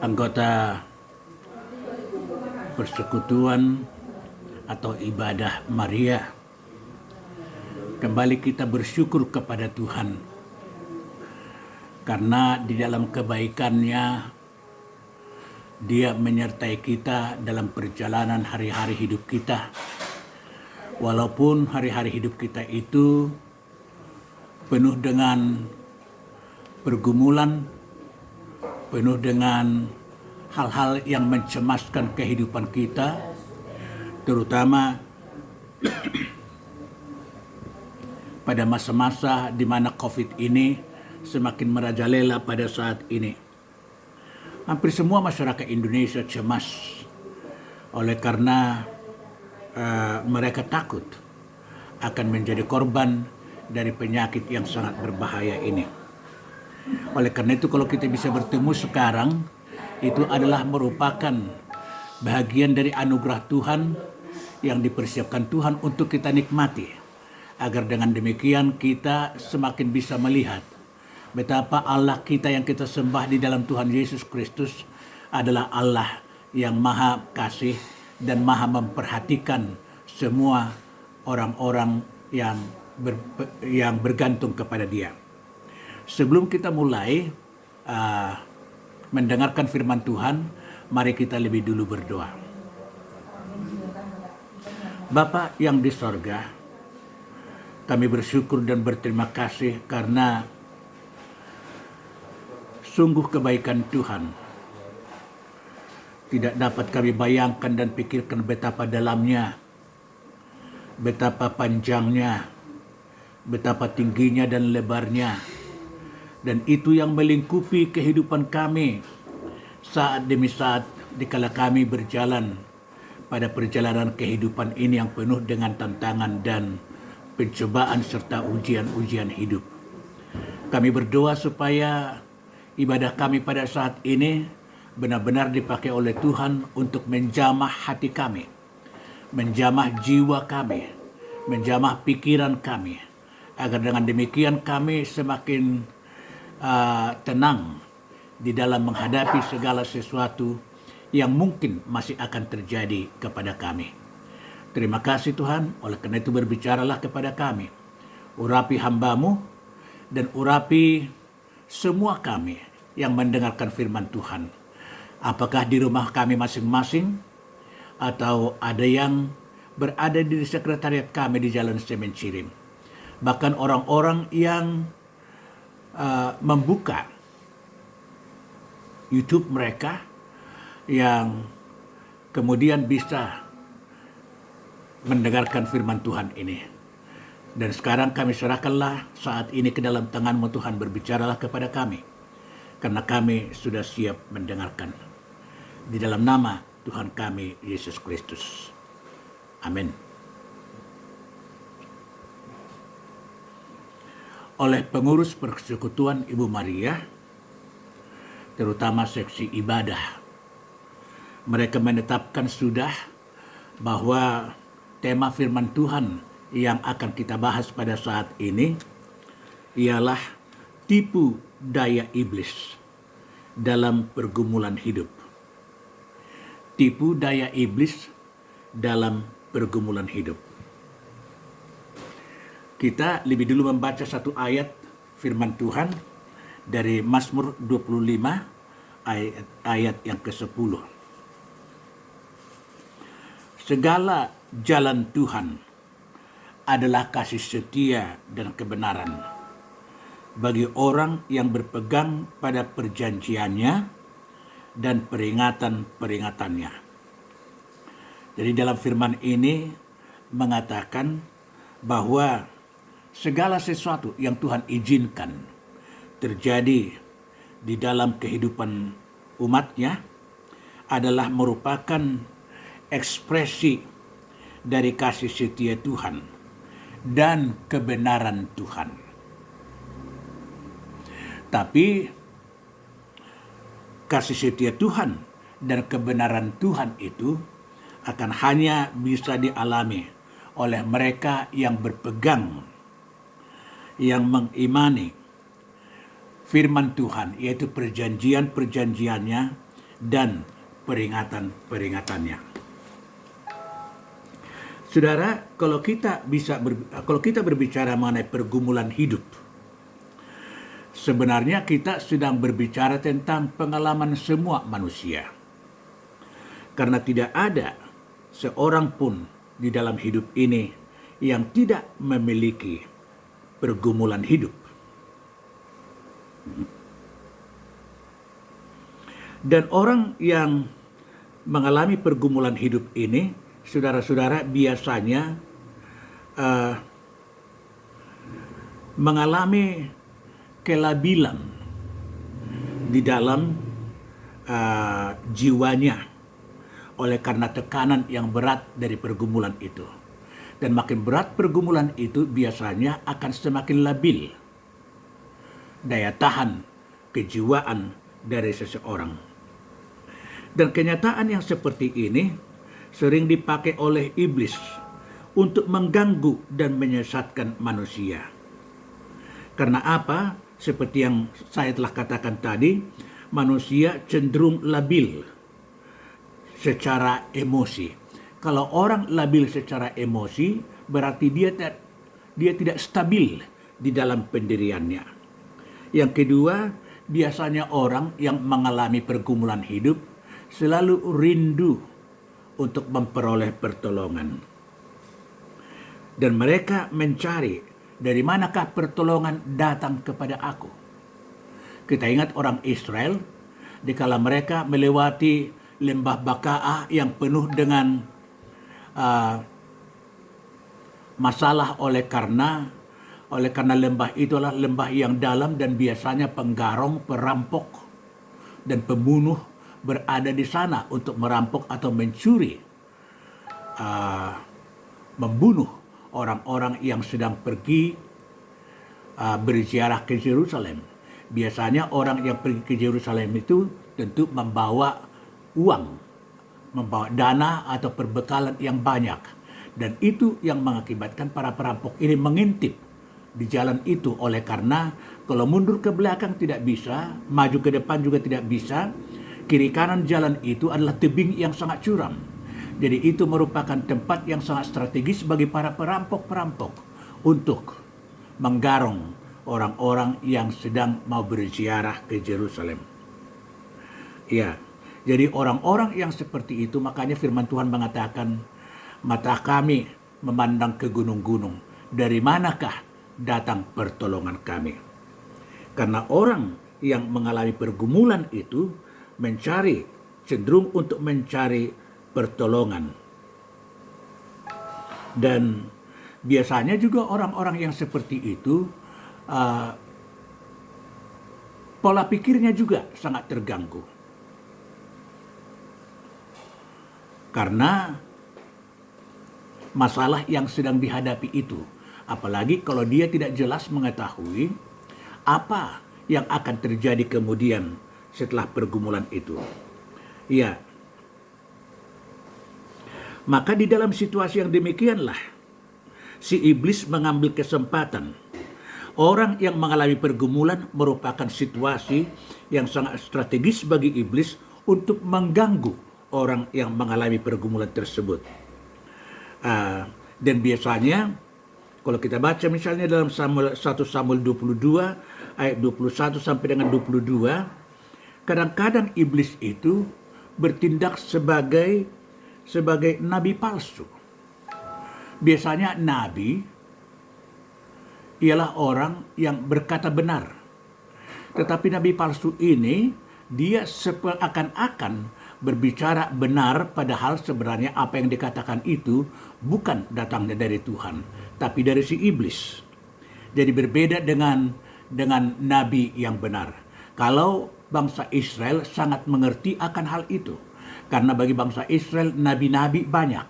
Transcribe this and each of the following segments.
anggota persekutuan atau ibadah Maria. Kembali kita bersyukur kepada Tuhan karena di dalam kebaikannya Dia menyertai kita dalam perjalanan hari-hari hidup kita. Walaupun hari-hari hidup kita itu penuh dengan pergumulan, penuh dengan hal-hal yang mencemaskan kehidupan kita, terutama pada masa-masa di mana COVID ini semakin merajalela pada saat ini. Hampir semua masyarakat Indonesia cemas oleh karena mereka takut akan menjadi korban dari penyakit yang sangat berbahaya ini. Oleh karena itu kalau kita bisa bertemu sekarang, itu adalah merupakan bahagian dari anugerah Tuhan yang dipersiapkan Tuhan untuk kita nikmati. Agar dengan demikian kita semakin bisa melihat betapa Allah kita yang kita sembah di dalam Tuhan Yesus Kristus adalah Allah yang maha kasih dan maha memperhatikan semua orang-orang yang bergantung kepada Dia. Sebelum kita mulai mendengarkan firman Tuhan, mari kita lebih dulu berdoa. Bapa yang di sorga, kami bersyukur dan berterima kasih karena sungguh kebaikan Tuhan tidak dapat kami bayangkan dan pikirkan betapa dalamnya, betapa panjangnya, betapa tingginya dan lebarnya. Dan itu yang melingkupi kehidupan kami saat demi saat dikala kami berjalan pada perjalanan kehidupan ini yang penuh dengan tantangan dan pencobaan serta ujian-ujian hidup. Kami berdoa supaya ibadah kami pada saat ini benar-benar dipakai oleh Tuhan untuk menjamah hati kami, menjamah jiwa kami, menjamah pikiran kami, agar dengan demikian kami semakin tenang di dalam menghadapi segala sesuatu yang mungkin masih akan terjadi kepada kami. Terima kasih Tuhan, oleh karena itu berbicaralah kepada kami. Urapi hamba-Mu dan urapi semua kami yang mendengarkan firman Tuhan. Apakah di rumah kami masing-masing atau ada yang berada di sekretariat kami di Jalan Semen Cirim. Bahkan orang-orang yang membuka YouTube mereka yang kemudian bisa mendengarkan firman Tuhan ini. Dan sekarang kami serahkanlah saat ini ke dalam tangan-Mu Tuhan, berbicaralah kepada kami. Karena kami sudah siap mendengarkan. Di dalam nama Tuhan kami, Yesus Kristus. Amin. Oleh pengurus Persekutuan Ibu Maria, terutama seksi ibadah, mereka menetapkan sudah bahwa tema firman Tuhan yang akan kita bahas pada saat ini ialah tipu daya iblis dalam pergumulan hidup. Tipu daya iblis dalam pergumulan hidup. Kita lebih dulu membaca satu ayat firman Tuhan dari Mazmur 25 ayat yang ke-10. Segala jalan Tuhan adalah kasih setia dan kebenaran bagi orang yang berpegang pada perjanjiannya dan peringatan-peringatannya. Jadi dalam firman ini mengatakan bahwa segala sesuatu yang Tuhan izinkan terjadi di dalam kehidupan umatnya adalah merupakan ekspresi dari kasih setia Tuhan dan kebenaran Tuhan. Tapi kasih setia Tuhan dan kebenaran Tuhan itu akan hanya bisa dialami oleh mereka yang berpegang, yang mengimani firman Tuhan, yaitu perjanjian-perjanjiannya dan peringatan-peringatannya. Saudara, kalau kita berbicara mengenai pergumulan hidup, sebenarnya kita sedang berbicara tentang pengalaman semua manusia. Karena tidak ada seorang pun di dalam hidup ini yang tidak memiliki pergumulan hidup. Dan orang yang mengalami pergumulan hidup ini, saudara-saudara, biasanya mengalami kelabilan di dalam jiwanya oleh karena tekanan yang berat dari pergumulan itu. Dan makin berat pergumulan itu biasanya akan semakin labil daya tahan kejiwaan dari seseorang. Dan kenyataan yang seperti ini sering dipakai oleh iblis untuk mengganggu dan menyesatkan manusia. Karena apa? Seperti yang saya telah katakan tadi, manusia cenderung labil secara emosi. Kalau orang labil secara emosi, berarti dia tidak stabil di dalam pendiriannya. Yang kedua, biasanya orang yang mengalami pergumulan hidup selalu rindu untuk memperoleh pertolongan. Dan mereka mencari, dari manakah pertolongan datang kepada aku. Kita ingat orang Israel, dikala mereka melewati lembah Baka'ah yang penuh dengan masalah oleh karena lembah itu adalah lembah yang dalam dan biasanya penggarong, perampok, dan pembunuh berada di sana untuk merampok atau mencuri, membunuh orang-orang yang sedang pergi berziarah ke Yerusalem. Biasanya orang yang pergi ke Yerusalem itu tentu membawa uang, membawa dana atau perbekalan yang banyak. Dan itu yang mengakibatkan para perampok ini mengintip di jalan itu, oleh karena kalau mundur ke belakang tidak bisa, maju ke depan juga tidak bisa. Kiri kanan jalan itu adalah tebing yang sangat curam. Jadi itu merupakan tempat yang sangat strategis bagi para perampok-perampok untuk menggarong orang-orang yang sedang mau berziarah ke Yerusalem. Ya, jadi orang-orang yang seperti itu, makanya firman Tuhan mengatakan, mata kami memandang ke gunung-gunung, dari manakah datang pertolongan kami? Karena orang yang mengalami pergumulan itu cenderung untuk mencari pertolongan. Dan biasanya juga orang-orang yang seperti itu, pola pikirnya juga sangat terganggu. Karena masalah yang sedang dihadapi itu. Apalagi kalau dia tidak jelas mengetahui apa yang akan terjadi kemudian setelah pergumulan itu. Ya. Maka di dalam situasi yang demikianlah, si iblis mengambil kesempatan. Orang yang mengalami pergumulan merupakan situasi yang sangat strategis bagi iblis untuk mengganggu orang yang mengalami pergumulan tersebut. Dan biasanya, kalau kita baca misalnya dalam 1 Samuel 22, ayat 21 sampai dengan 22, kadang-kadang iblis itu bertindak sebagai nabi palsu. Biasanya nabi ialah orang yang berkata benar. Tetapi nabi palsu ini, dia seakan-akan berbicara benar, padahal sebenarnya apa yang dikatakan itu bukan datangnya dari Tuhan, tapi dari si iblis. Jadi berbeda dengan nabi yang benar. Kalau bangsa Israel sangat mengerti akan hal itu. Karena bagi bangsa Israel nabi-nabi banyak.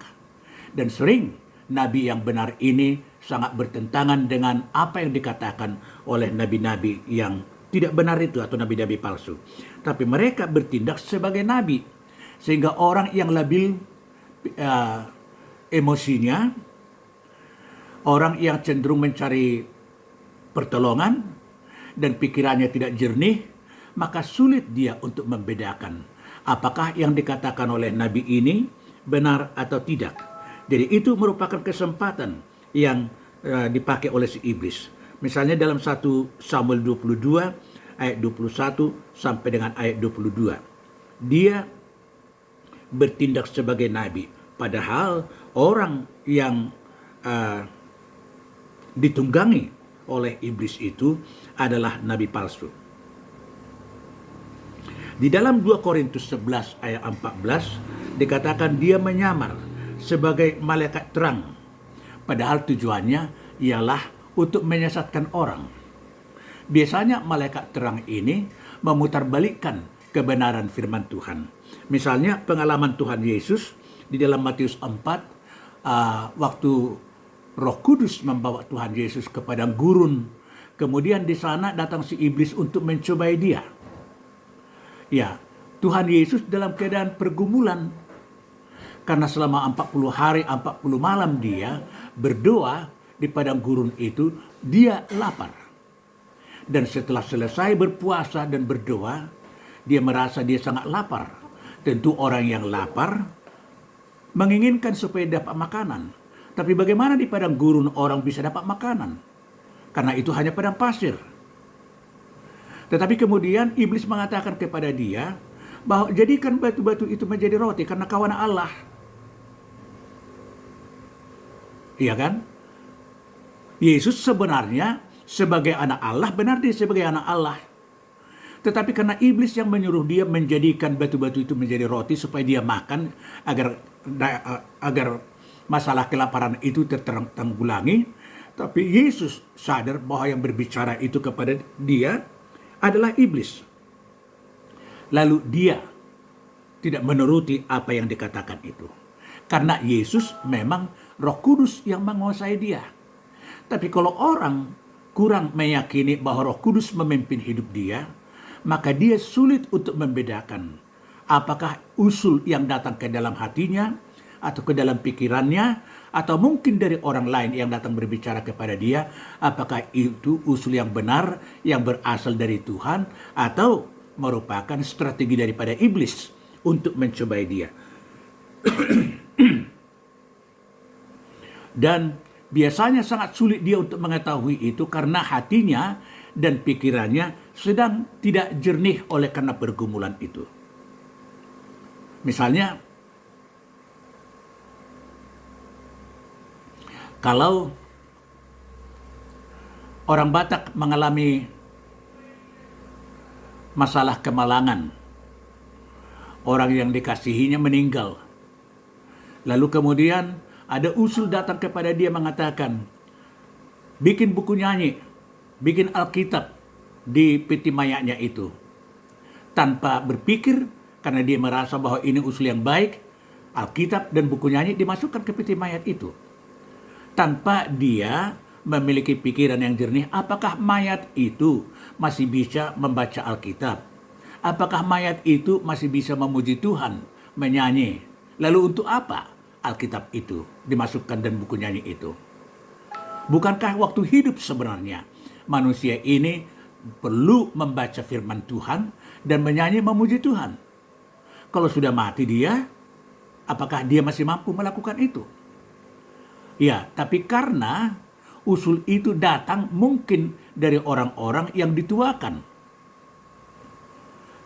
Dan sering nabi yang benar ini sangat bertentangan dengan apa yang dikatakan oleh nabi-nabi yang tidak benar itu atau nabi-nabi palsu. Tapi mereka bertindak sebagai nabi. Sehingga orang yang labil emosinya, orang yang cenderung mencari pertolongan dan pikirannya tidak jernih, maka sulit dia untuk membedakan apakah yang dikatakan oleh nabi ini benar atau tidak. Jadi itu merupakan kesempatan yang dipakai oleh si iblis. Misalnya dalam 1 Samuel 22 ayat 21 sampai dengan ayat 22. Dia bertindak sebagai nabi, padahal orang yang ditunggangi oleh iblis itu adalah nabi palsu. Di dalam 2 Korintus 11 ayat 14 dikatakan dia menyamar sebagai malaikat terang, padahal tujuannya ialah untuk menyesatkan orang. Biasanya malaikat terang ini memutarbalikkan kebenaran firman Tuhan. Misalnya pengalaman Tuhan Yesus di dalam Matius 4, waktu Roh Kudus membawa Tuhan Yesus ke padang gurun. Kemudian di sana datang si iblis untuk mencobai dia. Ya, Tuhan Yesus dalam keadaan pergumulan. Karena selama 40 hari, 40 malam dia berdoa di padang gurun itu, dia lapar. Dan setelah selesai berpuasa dan berdoa, dia merasa dia sangat lapar. Tentu orang yang lapar menginginkan supaya dapat makanan. Tapi bagaimana di padang gurun orang bisa dapat makanan? Karena itu hanya padang pasir. Tetapi kemudian iblis mengatakan kepada dia bahwa jadikan batu-batu itu menjadi roti karena kau anak Allah. Iya kan? Yesus sebenarnya sebagai anak Allah, benar dia sebagai anak Allah. Tetapi karena iblis yang menyuruh dia menjadikan batu-batu itu menjadi roti supaya dia makan agar masalah kelaparan itu tertanggulangi. Tapi Yesus sadar bahwa yang berbicara itu kepada dia adalah iblis. Lalu dia tidak menuruti apa yang dikatakan itu. Karena Yesus memang Roh Kudus yang menguasai dia. Tapi kalau orang kurang meyakini bahwa Roh Kudus memimpin hidup dia, maka dia sulit untuk membedakan apakah usul yang datang ke dalam hatinya atau ke dalam pikirannya, atau mungkin dari orang lain yang datang berbicara kepada dia, apakah itu usul yang benar yang berasal dari Tuhan atau merupakan strategi daripada iblis untuk mencobai dia. Dan biasanya sangat sulit dia untuk mengetahui itu karena hatinya dan pikirannya sedang tidak jernih oleh karena pergumulan itu. Misalnya, kalau orang Batak mengalami masalah kemalangan, orang yang dikasihinya meninggal, lalu kemudian ada usul datang kepada dia mengatakan, bikin buku nyanyi, bikin Alkitab di peti mayatnya itu. Tanpa berpikir, karena dia merasa bahwa ini usul yang baik, Alkitab dan buku nyanyi dimasukkan ke peti mayat itu. Tanpa dia memiliki pikiran yang jernih, apakah mayat itu masih bisa membaca Alkitab? Apakah mayat itu masih bisa memuji Tuhan, menyanyi? Lalu untuk apa Alkitab itu dimasukkan dan buku nyanyi itu? Bukankah waktu hidup sebenarnya manusia ini perlu membaca firman Tuhan dan menyanyi memuji Tuhan? Kalau sudah mati dia, apakah dia masih mampu melakukan itu? Ya, tapi karena usul itu datang mungkin dari orang-orang yang dituakan,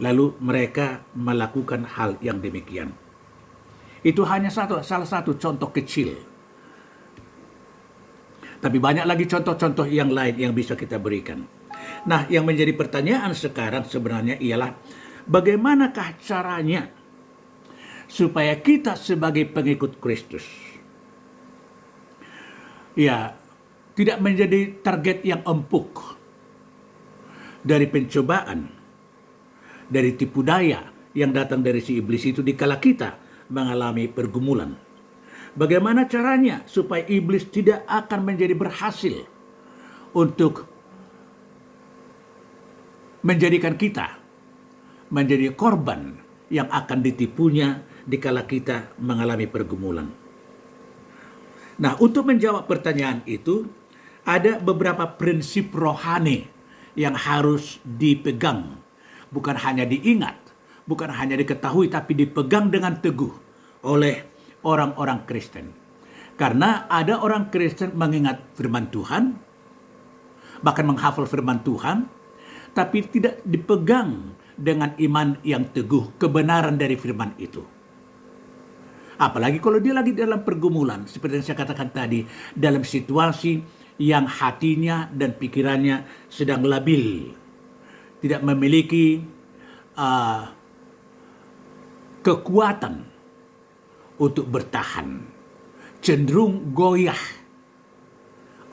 lalu mereka melakukan hal yang demikian. Itu hanya salah satu contoh kecil. Tapi banyak lagi contoh-contoh yang lain yang bisa kita berikan. Nah, yang menjadi pertanyaan sekarang sebenarnya ialah bagaimanakah caranya supaya kita sebagai pengikut Kristus ya tidak menjadi target yang empuk dari pencobaan, dari tipu daya yang datang dari si iblis itu dikala kita mengalami pergumulan. Bagaimana caranya supaya iblis tidak akan menjadi berhasil untuk menjadikan kita menjadi korban yang akan ditipunya dikala kita mengalami pergumulan. Nah, untuk menjawab pertanyaan itu, ada beberapa prinsip rohani yang harus dipegang. Bukan hanya diingat, bukan hanya diketahui tapi dipegang dengan teguh oleh orang-orang Kristen. Karena ada orang Kristen mengingat firman Tuhan, bahkan menghafal firman Tuhan, tapi tidak dipegang dengan iman yang teguh kebenaran dari firman itu. Apalagi kalau dia lagi dalam pergumulan, seperti yang saya katakan tadi, dalam situasi yang hatinya dan pikirannya sedang labil, tidak memiliki kekuatan untuk bertahan, cenderung goyah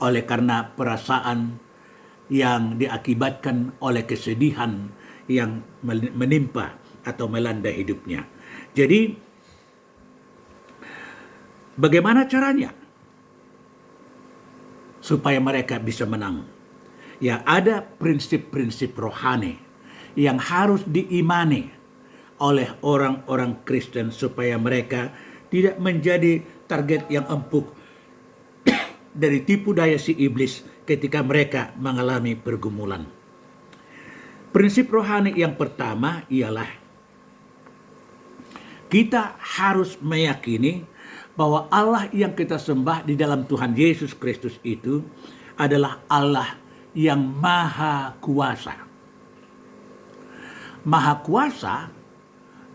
oleh karena perasaan yang diakibatkan oleh kesedihan yang menimpa atau melanda hidupnya. Jadi, bagaimana caranya supaya mereka bisa menang? Ya, ada prinsip-prinsip rohani yang harus diimani oleh orang-orang Kristen supaya mereka tidak menjadi target yang empuk dari tipu daya si iblis ketika mereka mengalami pergumulan. Prinsip rohani yang pertama ialah kita harus meyakini bahwa Allah yang kita sembah di dalam Tuhan Yesus Kristus itu adalah Allah yang maha kuasa. Maha kuasa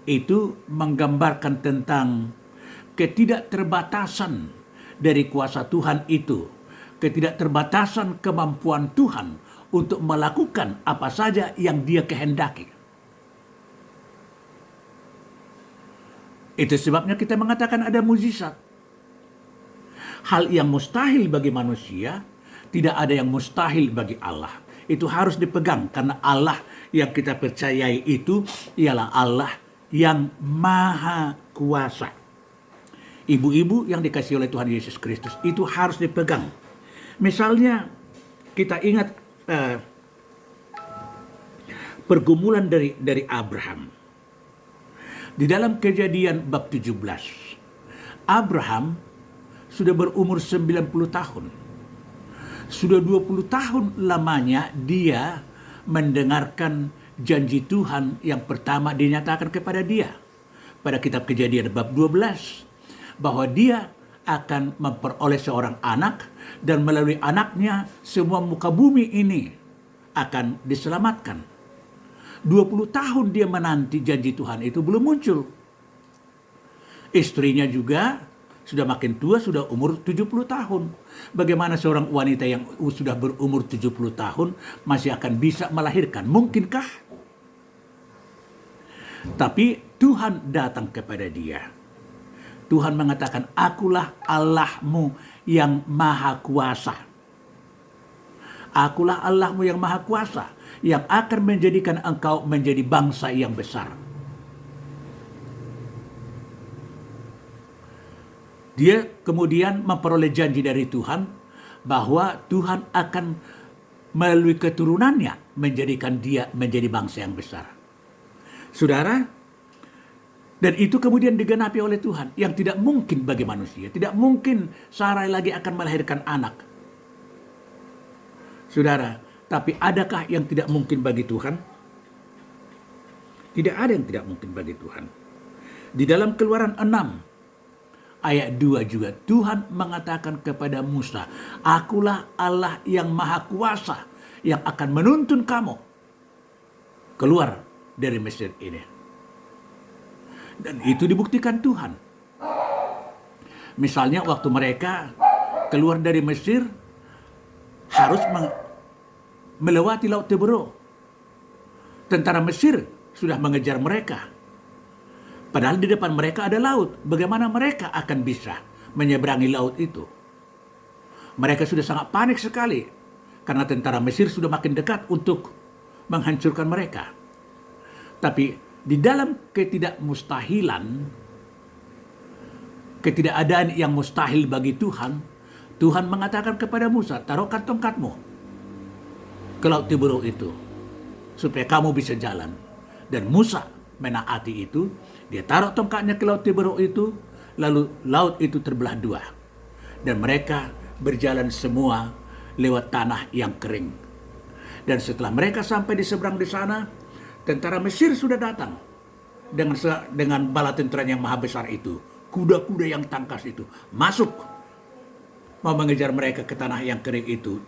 itu menggambarkan tentang ketidakterbatasan dari kuasa Tuhan itu, ketidakterbatasan kemampuan Tuhan untuk melakukan apa saja yang Dia kehendaki. Itu sebabnya kita mengatakan ada mukjizat. Hal yang mustahil bagi manusia, tidak ada yang mustahil bagi Allah. Itu harus dipegang karena Allah yang kita percayai itu ialah Allah yang maha kuasa. Ibu-ibu yang dikasihi oleh Tuhan Yesus Kristus itu harus dipegang. Misalnya kita ingat pergumulan dari Abraham. Di dalam Kejadian bab 17, Abraham sudah berumur 90 tahun. Sudah 20 tahun lamanya dia mendengarkan janji Tuhan yang pertama dinyatakan kepada dia. Pada kitab Kejadian bab 12, bahwa dia akan memperoleh seorang anak dan melalui anaknya semua muka bumi ini akan diselamatkan. 20 tahun dia menanti janji Tuhan itu belum muncul. Istrinya juga sudah makin tua, sudah umur 70 tahun. Bagaimana seorang wanita yang sudah berumur 70 tahun masih akan bisa melahirkan? Mungkinkah? Tapi Tuhan datang kepada dia. Tuhan mengatakan, akulah Allahmu yang maha kuasa. Akulah Allahmu yang maha kuasa, yang akan menjadikan engkau menjadi bangsa yang besar. Dia kemudian memperoleh janji dari Tuhan, bahwa Tuhan akan melalui keturunannya menjadikan dia menjadi bangsa yang besar. Saudara, dan itu kemudian digenapi oleh Tuhan, yang tidak mungkin bagi manusia. Tidak mungkin Sarai lagi akan melahirkan anak. Saudara, tapi adakah yang tidak mungkin bagi Tuhan? Tidak ada yang tidak mungkin bagi Tuhan. Di dalam Keluaran 6 ayat 2 juga Tuhan mengatakan kepada Musa, akulah Allah yang maha kuasa yang akan menuntun kamu keluar dari Mesir ini. Dan itu dibuktikan Tuhan. Misalnya waktu mereka keluar dari Mesir, harus melewati Laut Teberau. Tentara Mesir sudah mengejar mereka. Padahal di depan mereka ada laut. Bagaimana mereka akan bisa menyeberangi laut itu? Mereka sudah sangat panik sekali, karena tentara Mesir sudah makin dekat untuk menghancurkan mereka. Tapi di dalam ketidakmustahilan, ketidakadaan yang mustahil bagi Tuhan, Tuhan mengatakan kepada Musa, taruhkan tongkatmu ke Laut Teberau itu, supaya kamu bisa jalan. Dan Musa menaati itu, dia taruh tongkatnya ke Laut Teberau itu, lalu laut itu terbelah dua. Dan mereka berjalan semua lewat tanah yang kering. Dan setelah mereka sampai di seberang di sana, tentara Mesir sudah datang. dengan bala tentera yang maha besar itu, kuda-kuda yang tangkas itu, masuk mau mengejar mereka ke tanah yang kering itu.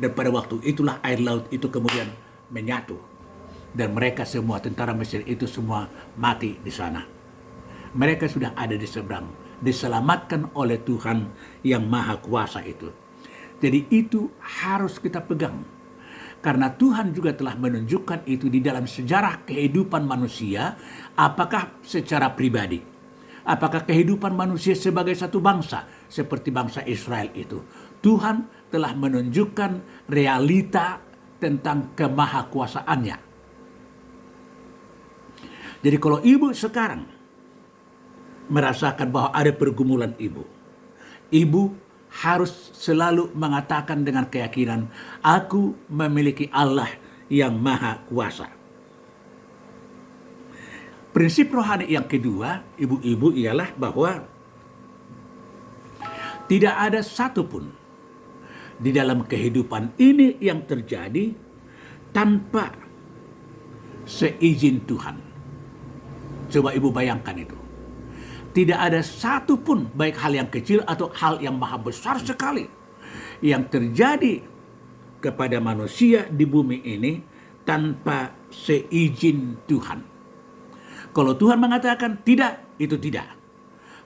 Dan pada waktu itulah air laut itu kemudian menyatu. Dan mereka semua, tentara Mesir itu semua mati di sana. Mereka sudah ada di seberang, diselamatkan oleh Tuhan yang maha kuasa itu. Jadi itu harus kita pegang. Karena Tuhan juga telah menunjukkan itu di dalam sejarah kehidupan manusia, apakah secara pribadi, apakah kehidupan manusia sebagai satu bangsa, seperti bangsa Israel itu. Tuhan telah menunjukkan realita tentang kemahakuasaannya. Jadi kalau ibu sekarang merasakan bahwa ada pergumulan ibu harus selalu mengatakan dengan keyakinan, aku memiliki Allah yang maha kuasa. Prinsip rohani yang kedua, ibu-ibu, ialah bahwa tidak ada satupun di dalam kehidupan ini yang terjadi tanpa seizin Tuhan. Coba ibu bayangkan itu. Tidak ada satupun, baik hal yang kecil atau hal yang maha besar sekali, yang terjadi kepada manusia di bumi ini tanpa seizin Tuhan. Kalau Tuhan mengatakan tidak, itu tidak.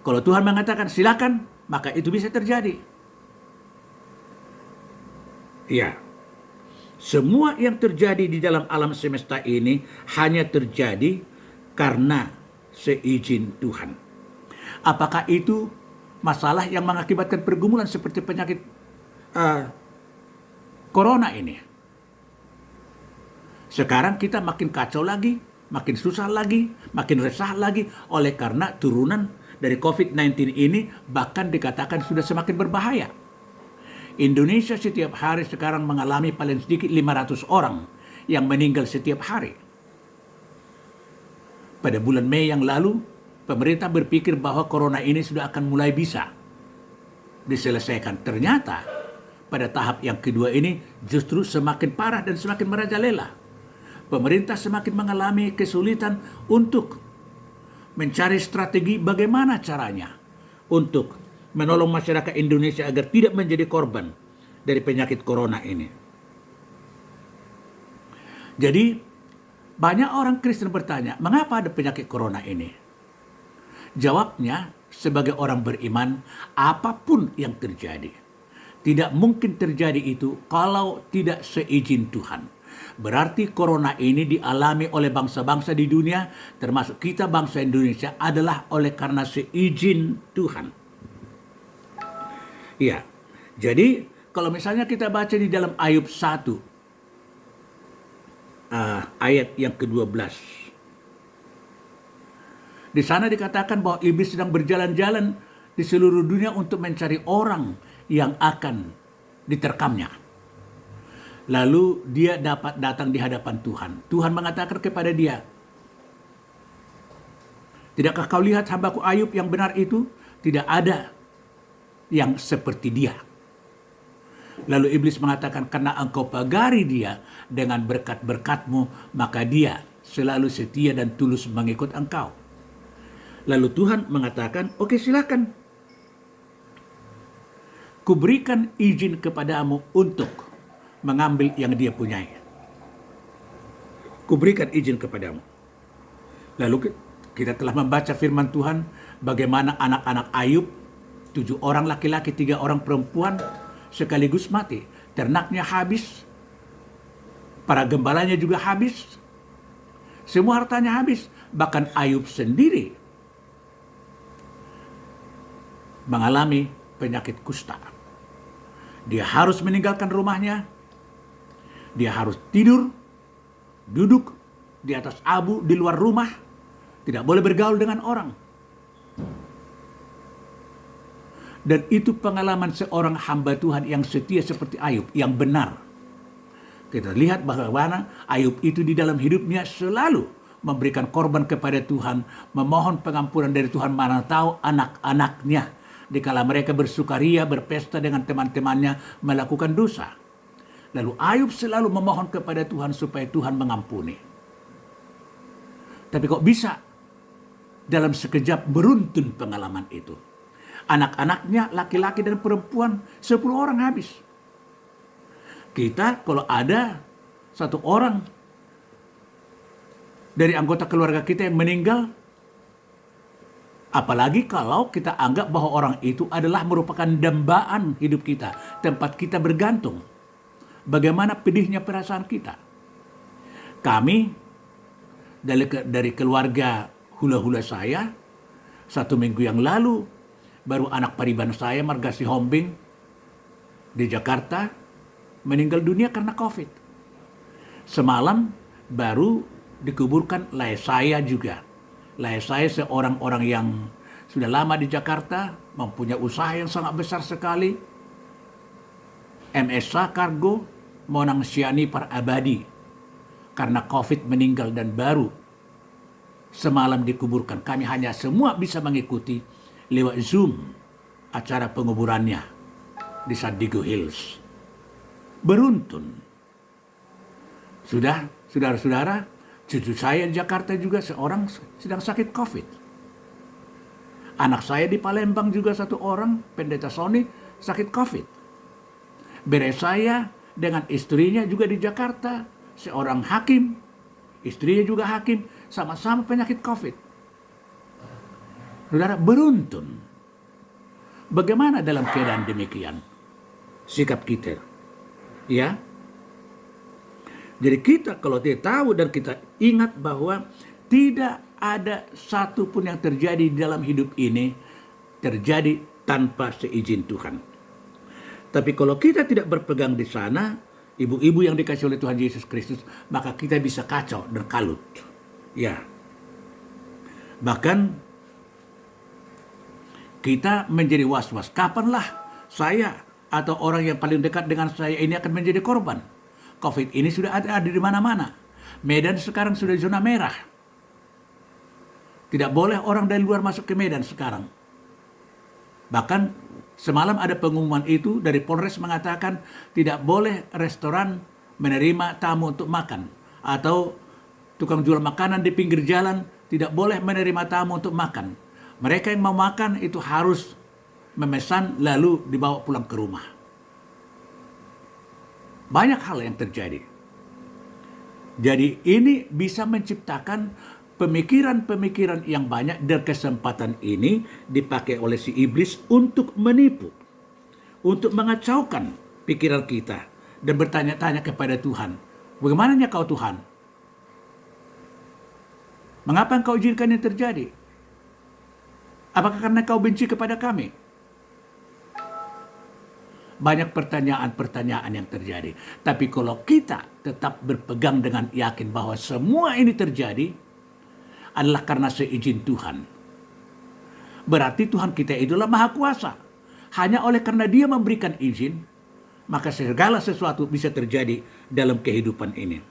Kalau Tuhan mengatakan silakan, maka itu bisa terjadi. Ya, semua yang terjadi di dalam alam semesta ini hanya terjadi karena seizin Tuhan. Apakah itu masalah yang mengakibatkan pergumulan seperti penyakit corona ini? Sekarang kita makin kacau lagi, makin susah lagi, makin resah lagi oleh karena turunan dari COVID-19 ini bahkan dikatakan sudah semakin berbahaya. Indonesia setiap hari sekarang mengalami paling sedikit 500 orang yang meninggal setiap hari. Pada bulan Mei yang lalu, pemerintah berpikir bahwa corona ini sudah akan mulai bisa diselesaikan. Ternyata pada tahap yang kedua ini justru semakin parah dan semakin merajalela. Pemerintah semakin mengalami kesulitan untuk mencari strategi bagaimana caranya untuk menolong masyarakat Indonesia agar tidak menjadi korban dari penyakit corona ini. Jadi banyak orang Kristen bertanya, mengapa ada penyakit corona ini? Jawabnya, sebagai orang beriman, apapun yang terjadi, tidak mungkin terjadi itu kalau tidak seizin Tuhan. Berarti corona ini dialami oleh bangsa-bangsa di dunia, termasuk kita bangsa Indonesia, adalah oleh karena seizin Tuhan. Ya, jadi kalau misalnya kita baca di dalam Ayub 1, ayat yang ke-12. Di sana dikatakan bahwa iblis sedang berjalan-jalan di seluruh dunia untuk mencari orang yang akan diterkamnya. Lalu dia dapat datang di hadapan Tuhan. Tuhan mengatakan kepada dia, tidakkah kau lihat hambaku Ayub yang benar itu? Tidak ada yang seperti dia. Lalu iblis mengatakan, karena engkau pagari dia dengan berkat-berkatmu, maka dia selalu setia dan tulus mengikut engkau. Lalu Tuhan mengatakan, oke, silakan. Kuberikan izin kepadamu untuk mengambil yang dia punyai. Kuberikan izin kepadamu. Lalu kita telah membaca firman Tuhan, bagaimana anak-anak Ayub, 7 orang laki-laki, 3 orang perempuan, sekaligus mati. Ternaknya habis, para gembalanya juga habis, semua hartanya habis. Bahkan Ayub sendiri mengalami penyakit kusta. Dia harus meninggalkan rumahnya, dia harus tidur, duduk di atas abu di luar rumah, tidak boleh bergaul dengan orang. Dan itu pengalaman seorang hamba Tuhan yang setia seperti Ayub, yang benar. Kita lihat bahwa Ayub itu di dalam hidupnya selalu memberikan korban kepada Tuhan, memohon pengampunan dari Tuhan, mana tahu anak-anaknya dikala mereka bersukaria, berpesta dengan teman-temannya, melakukan dosa. Lalu Ayub selalu memohon kepada Tuhan supaya Tuhan mengampuni. Tapi kok bisa dalam sekejap beruntun pengalaman itu. Anak-anaknya laki-laki dan perempuan 10 orang habis. Kita kalau ada satu orang dari anggota keluarga kita yang meninggal, apalagi kalau kita anggap bahwa orang itu adalah merupakan dambaan hidup kita, tempat kita bergantung. Bagaimana pedihnya perasaan kita. Kami dari keluarga hula-hula saya, 1 minggu yang lalu, baru anak pariban saya, Marga Sihombing, di Jakarta, meninggal dunia karena COVID. Semalam baru dikuburkan lai saya juga. Lai saya seorang orang yang sudah lama di Jakarta, mempunyai usaha yang sangat besar sekali. MSA Kargo, Monang Sianipar Abadi. Karena COVID meninggal dan baru semalam dikuburkan. Kami hanya semua bisa mengikuti lewat Zoom acara penguburannya di San Diego Hills. Beruntun. Sudah, saudara-saudara, cucu saya di Jakarta juga seorang sedang sakit COVID. Anak saya di Palembang juga 1 orang, Pendeta Sony, sakit COVID. Beres saya dengan istrinya juga di Jakarta, seorang hakim, istrinya juga hakim, sama-sama penyakit COVID. Saudara, beruntun. Bagaimana dalam keadaan demikian sikap kita? Ya. Jadi kita kalau tidak tahu dan kita ingat bahwa tidak ada satu pun yang terjadi di dalam hidup ini terjadi tanpa seizin Tuhan. Tapi kalau kita tidak berpegang di sana, ibu-ibu yang dikasih oleh Tuhan Yesus Kristus, maka kita bisa kacau dan kalut. Ya. Bahkan kita menjadi was-was. Kapanlah saya atau orang yang paling dekat dengan saya ini akan menjadi korban? COVID ini sudah ada di mana-mana. Medan sekarang sudah zona merah. Tidak boleh orang dari luar masuk ke Medan sekarang. Bahkan semalam ada pengumuman itu dari Polres mengatakan tidak boleh restoran menerima tamu untuk makan. Atau tukang jual makanan di pinggir jalan tidak boleh menerima tamu untuk makan. Mereka yang mau makan itu harus memesan lalu dibawa pulang ke rumah. Banyak hal yang terjadi. Jadi ini bisa menciptakan pemikiran-pemikiran yang banyak, dan kesempatan ini dipakai oleh si iblis untuk menipu, untuk mengacaukan pikiran kita dan bertanya-tanya kepada Tuhan, bagaimananya kau Tuhan? Mengapa engkau izinkan ini terjadi? Apakah karena kau benci kepada kami? Banyak pertanyaan-pertanyaan yang terjadi. Tapi kalau kita tetap berpegang dengan yakin bahwa semua ini terjadi adalah karena seizin Tuhan. Berarti Tuhan kita itulah Maha Kuasa. Hanya oleh karena Dia memberikan izin, maka segala sesuatu bisa terjadi dalam kehidupan ini.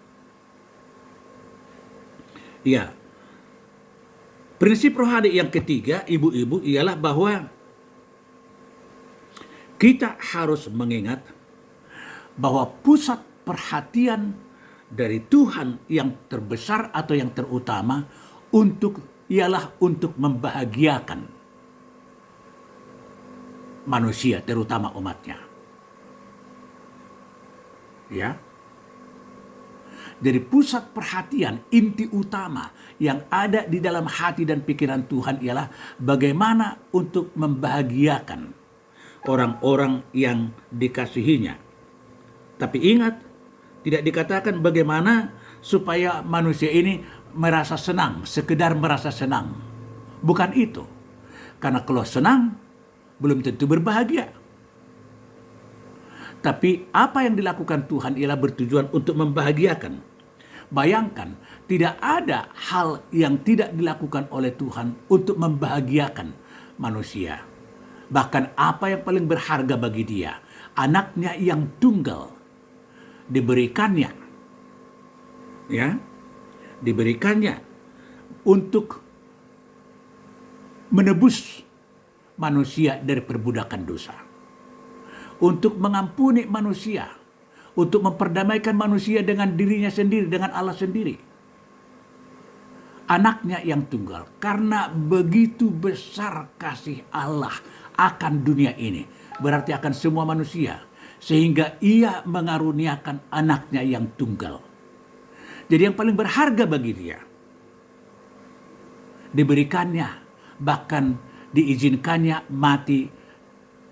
Ya. Prinsip rohani yang ketiga, ibu-ibu, ialah bahwa kita harus mengingat bahwa pusat perhatian dari Tuhan yang terbesar atau yang terutama ialah untuk membahagiakan manusia, terutama umatnya. Ya. Jadi pusat perhatian inti utama yang ada di dalam hati dan pikiran Tuhan ialah bagaimana untuk membahagiakan orang-orang yang dikasihinya. Tapi ingat, tidak dikatakan bagaimana supaya manusia ini merasa senang, sekedar merasa senang. Bukan itu. Karena kalau senang, belum tentu berbahagia. Tapi apa yang dilakukan Tuhan ialah bertujuan untuk membahagiakan. Bayangkan, tidak ada hal yang tidak dilakukan oleh Tuhan untuk membahagiakan manusia. Bahkan apa yang paling berharga bagi Dia, anaknya yang tunggal, diberikannya. Ya, diberikannya untuk menebus manusia dari perbudakan dosa. Untuk mengampuni manusia, untuk memperdamaikan manusia dengan dirinya sendiri, dengan Allah sendiri. anaknya yang tunggal. Karena begitu besar kasih Allah akan dunia ini, berarti akan semua manusia, sehingga ia mengaruniakan anaknya yang tunggal. Jadi yang paling berharga bagi dia diberikannya, bahkan diizinkannya mati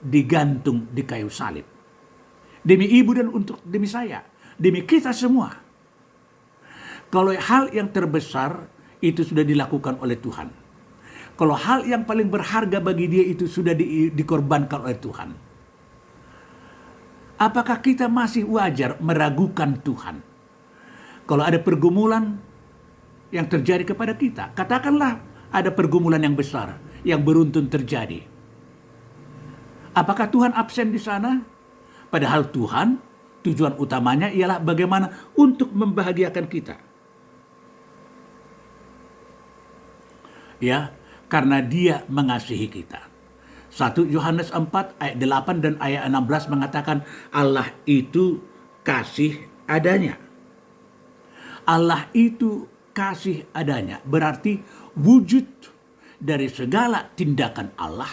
digantung di kayu salib. Demi ibu dan demi saya, demi kita semua. Kalau hal yang terbesar itu sudah dilakukan oleh Tuhan. Kalau hal yang paling berharga bagi dia itu sudah dikorbankan oleh Tuhan. Apakah kita masih wajar meragukan Tuhan? Kalau ada pergumulan yang terjadi kepada kita, katakanlah ada pergumulan yang besar, yang beruntun terjadi. Apakah Tuhan absen di sana? Padahal Tuhan, tujuan utamanya ialah bagaimana untuk membahagiakan kita. Ya, karena dia mengasihi kita. 1 Yohanes 4 ayat 8 dan ayat 16 mengatakan Allah itu kasih adanya. Allah itu kasih adanya. Berarti wujud dari segala tindakan Allah,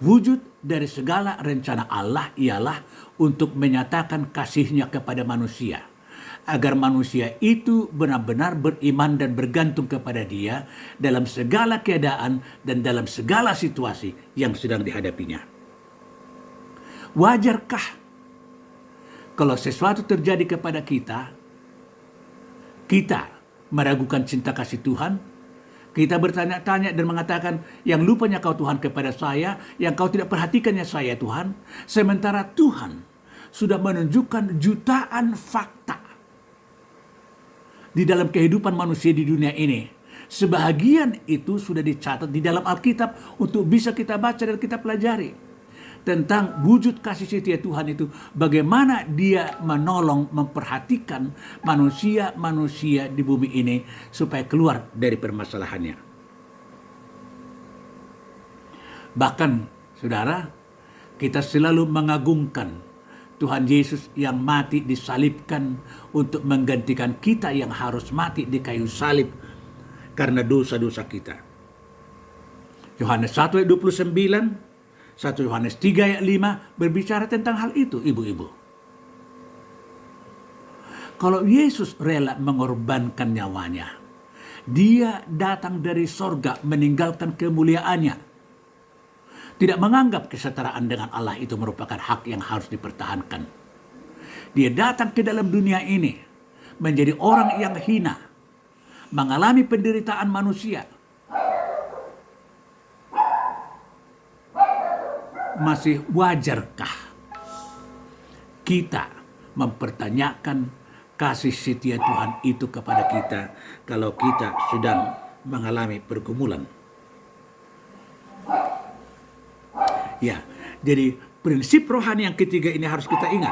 wujud dari segala rencana Allah ialah untuk menyatakan kasihnya kepada manusia. Agar manusia itu benar-benar beriman dan bergantung kepada dia dalam segala keadaan dan dalam segala situasi yang sedang dihadapinya. Wajarkah kalau sesuatu terjadi kepada kita meragukan cinta kasih Tuhan? Kita bertanya-tanya dan mengatakan, yang lupanya kau Tuhan kepada saya, yang kau tidak perhatikannya saya Tuhan. Sementara Tuhan sudah menunjukkan jutaan fakta di dalam kehidupan manusia di dunia ini. Sebahagian itu sudah dicatat di dalam Alkitab untuk bisa kita baca dan kita pelajari. Tentang wujud kasih setia Tuhan itu. Bagaimana dia menolong, memperhatikan manusia-manusia di bumi ini supaya keluar dari permasalahannya. Bahkan, saudara, kita selalu mengagungkan Tuhan Yesus yang mati disalibkan untuk menggantikan kita yang harus mati di kayu salib karena dosa-dosa kita. Yohanes 1 ayat 29, 1 Yohanes 3 ayat 5 berbicara tentang hal itu, ibu-ibu. Kalau Yesus rela mengorbankan nyawanya, dia datang dari sorga meninggalkan kemuliaannya. Tidak menganggap kesetaraan dengan Allah itu merupakan hak yang harus dipertahankan. Dia datang ke dalam dunia ini menjadi orang yang hina, mengalami penderitaan manusia. Masih wajarkah kita mempertanyakan kasih setia Tuhan itu kepada kita kalau kita sedang mengalami pergumulan? Ya, jadi prinsip rohani yang ketiga ini harus kita ingat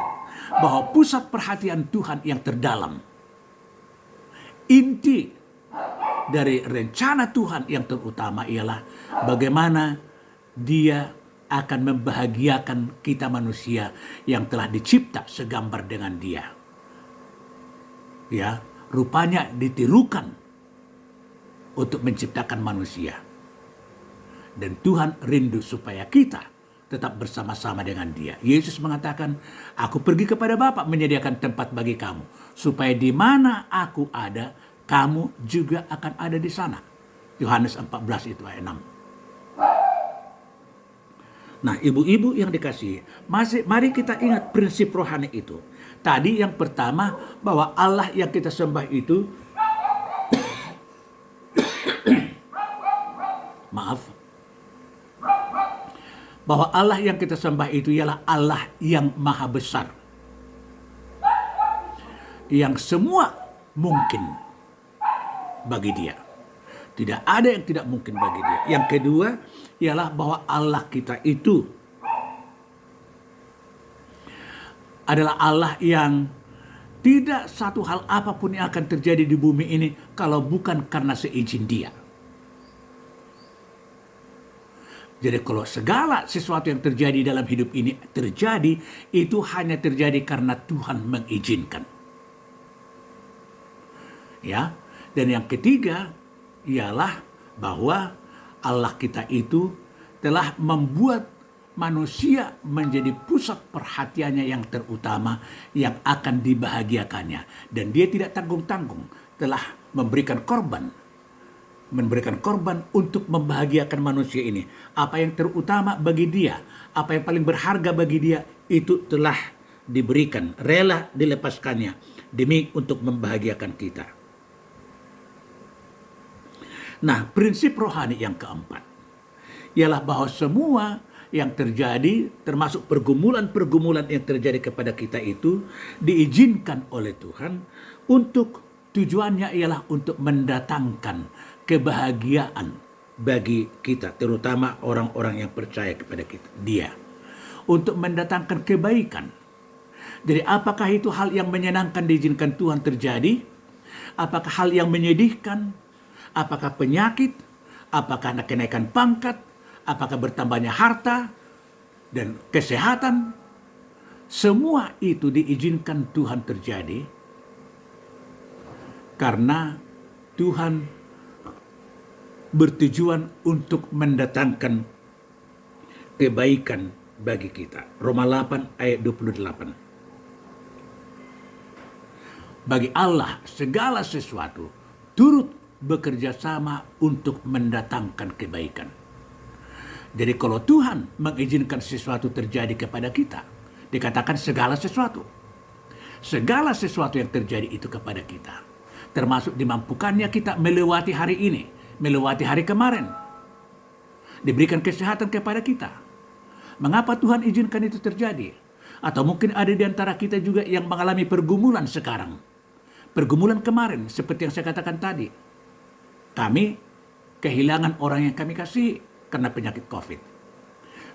bahwa pusat perhatian Tuhan yang terdalam, inti dari rencana Tuhan yang terutama ialah bagaimana Dia akan membahagiakan kita manusia yang telah dicipta segambar dengan Dia. Ya, rupanya ditirukan untuk menciptakan manusia. Dan Tuhan rindu supaya kita tetap bersama-sama dengan Dia. Yesus mengatakan, aku pergi kepada Bapa menyediakan tempat bagi kamu, supaya di mana aku ada, kamu juga akan ada di sana. Yohanes 14 itu ayat 6. Nah, ibu-ibu yang dikasihi, mari kita ingat prinsip rohani itu. Tadi yang pertama, bahwa Allah yang kita sembah itu bahwa Allah yang kita sembah itu ialah Allah yang maha besar, yang semua mungkin bagi Dia. Tidak ada yang tidak mungkin bagi Dia. Yang kedua ialah bahwa Allah kita itu adalah Allah yang tidak satu hal apapun yang akan terjadi di bumi ini kalau bukan karena seizin Dia. Jadi kalau segala sesuatu yang terjadi dalam hidup ini terjadi, itu hanya terjadi karena Tuhan mengizinkan. Ya, dan yang ketiga, ialah bahwa Allah kita itu telah membuat manusia menjadi pusat perhatiannya yang terutama yang akan dibahagiakannya. Dan dia tidak tanggung-tanggung telah memberikan korban untuk membahagiakan manusia ini. Apa yang terutama bagi dia, apa yang paling berharga bagi dia, itu telah diberikan, rela dilepaskannya demi untuk membahagiakan kita. Nah, prinsip rohani yang keempat ialah bahwa semua yang terjadi, termasuk pergumulan-pergumulan yang terjadi kepada kita itu, diizinkan oleh Tuhan untuk tujuannya ialah untuk mendatangkan kebahagiaan bagi kita, terutama orang-orang yang percaya kepada Dia, untuk mendatangkan kebaikan. Jadi apakah itu hal yang menyenangkan diizinkan Tuhan terjadi? Apakah hal yang menyedihkan? Apakah penyakit? Apakah kenaikan pangkat? Apakah bertambahnya harta dan kesehatan? Semua itu diizinkan Tuhan terjadi karena Tuhan bertujuan untuk mendatangkan kebaikan bagi kita. Roma 8 ayat 28. Bagi Allah segala sesuatu turut bekerja sama untuk mendatangkan kebaikan. Jadi kalau Tuhan mengizinkan sesuatu terjadi kepada kita, dikatakan segala sesuatu. Segala sesuatu yang terjadi itu kepada kita. Termasuk dimampukannya kita melewati hari ini, melewati hari kemarin. Diberikan kesehatan kepada kita. Mengapa Tuhan izinkan itu terjadi? Atau mungkin ada di antara kita juga yang mengalami pergumulan sekarang. Pergumulan kemarin, seperti yang saya katakan tadi. Kami kehilangan orang yang kami kasihi karena penyakit COVID.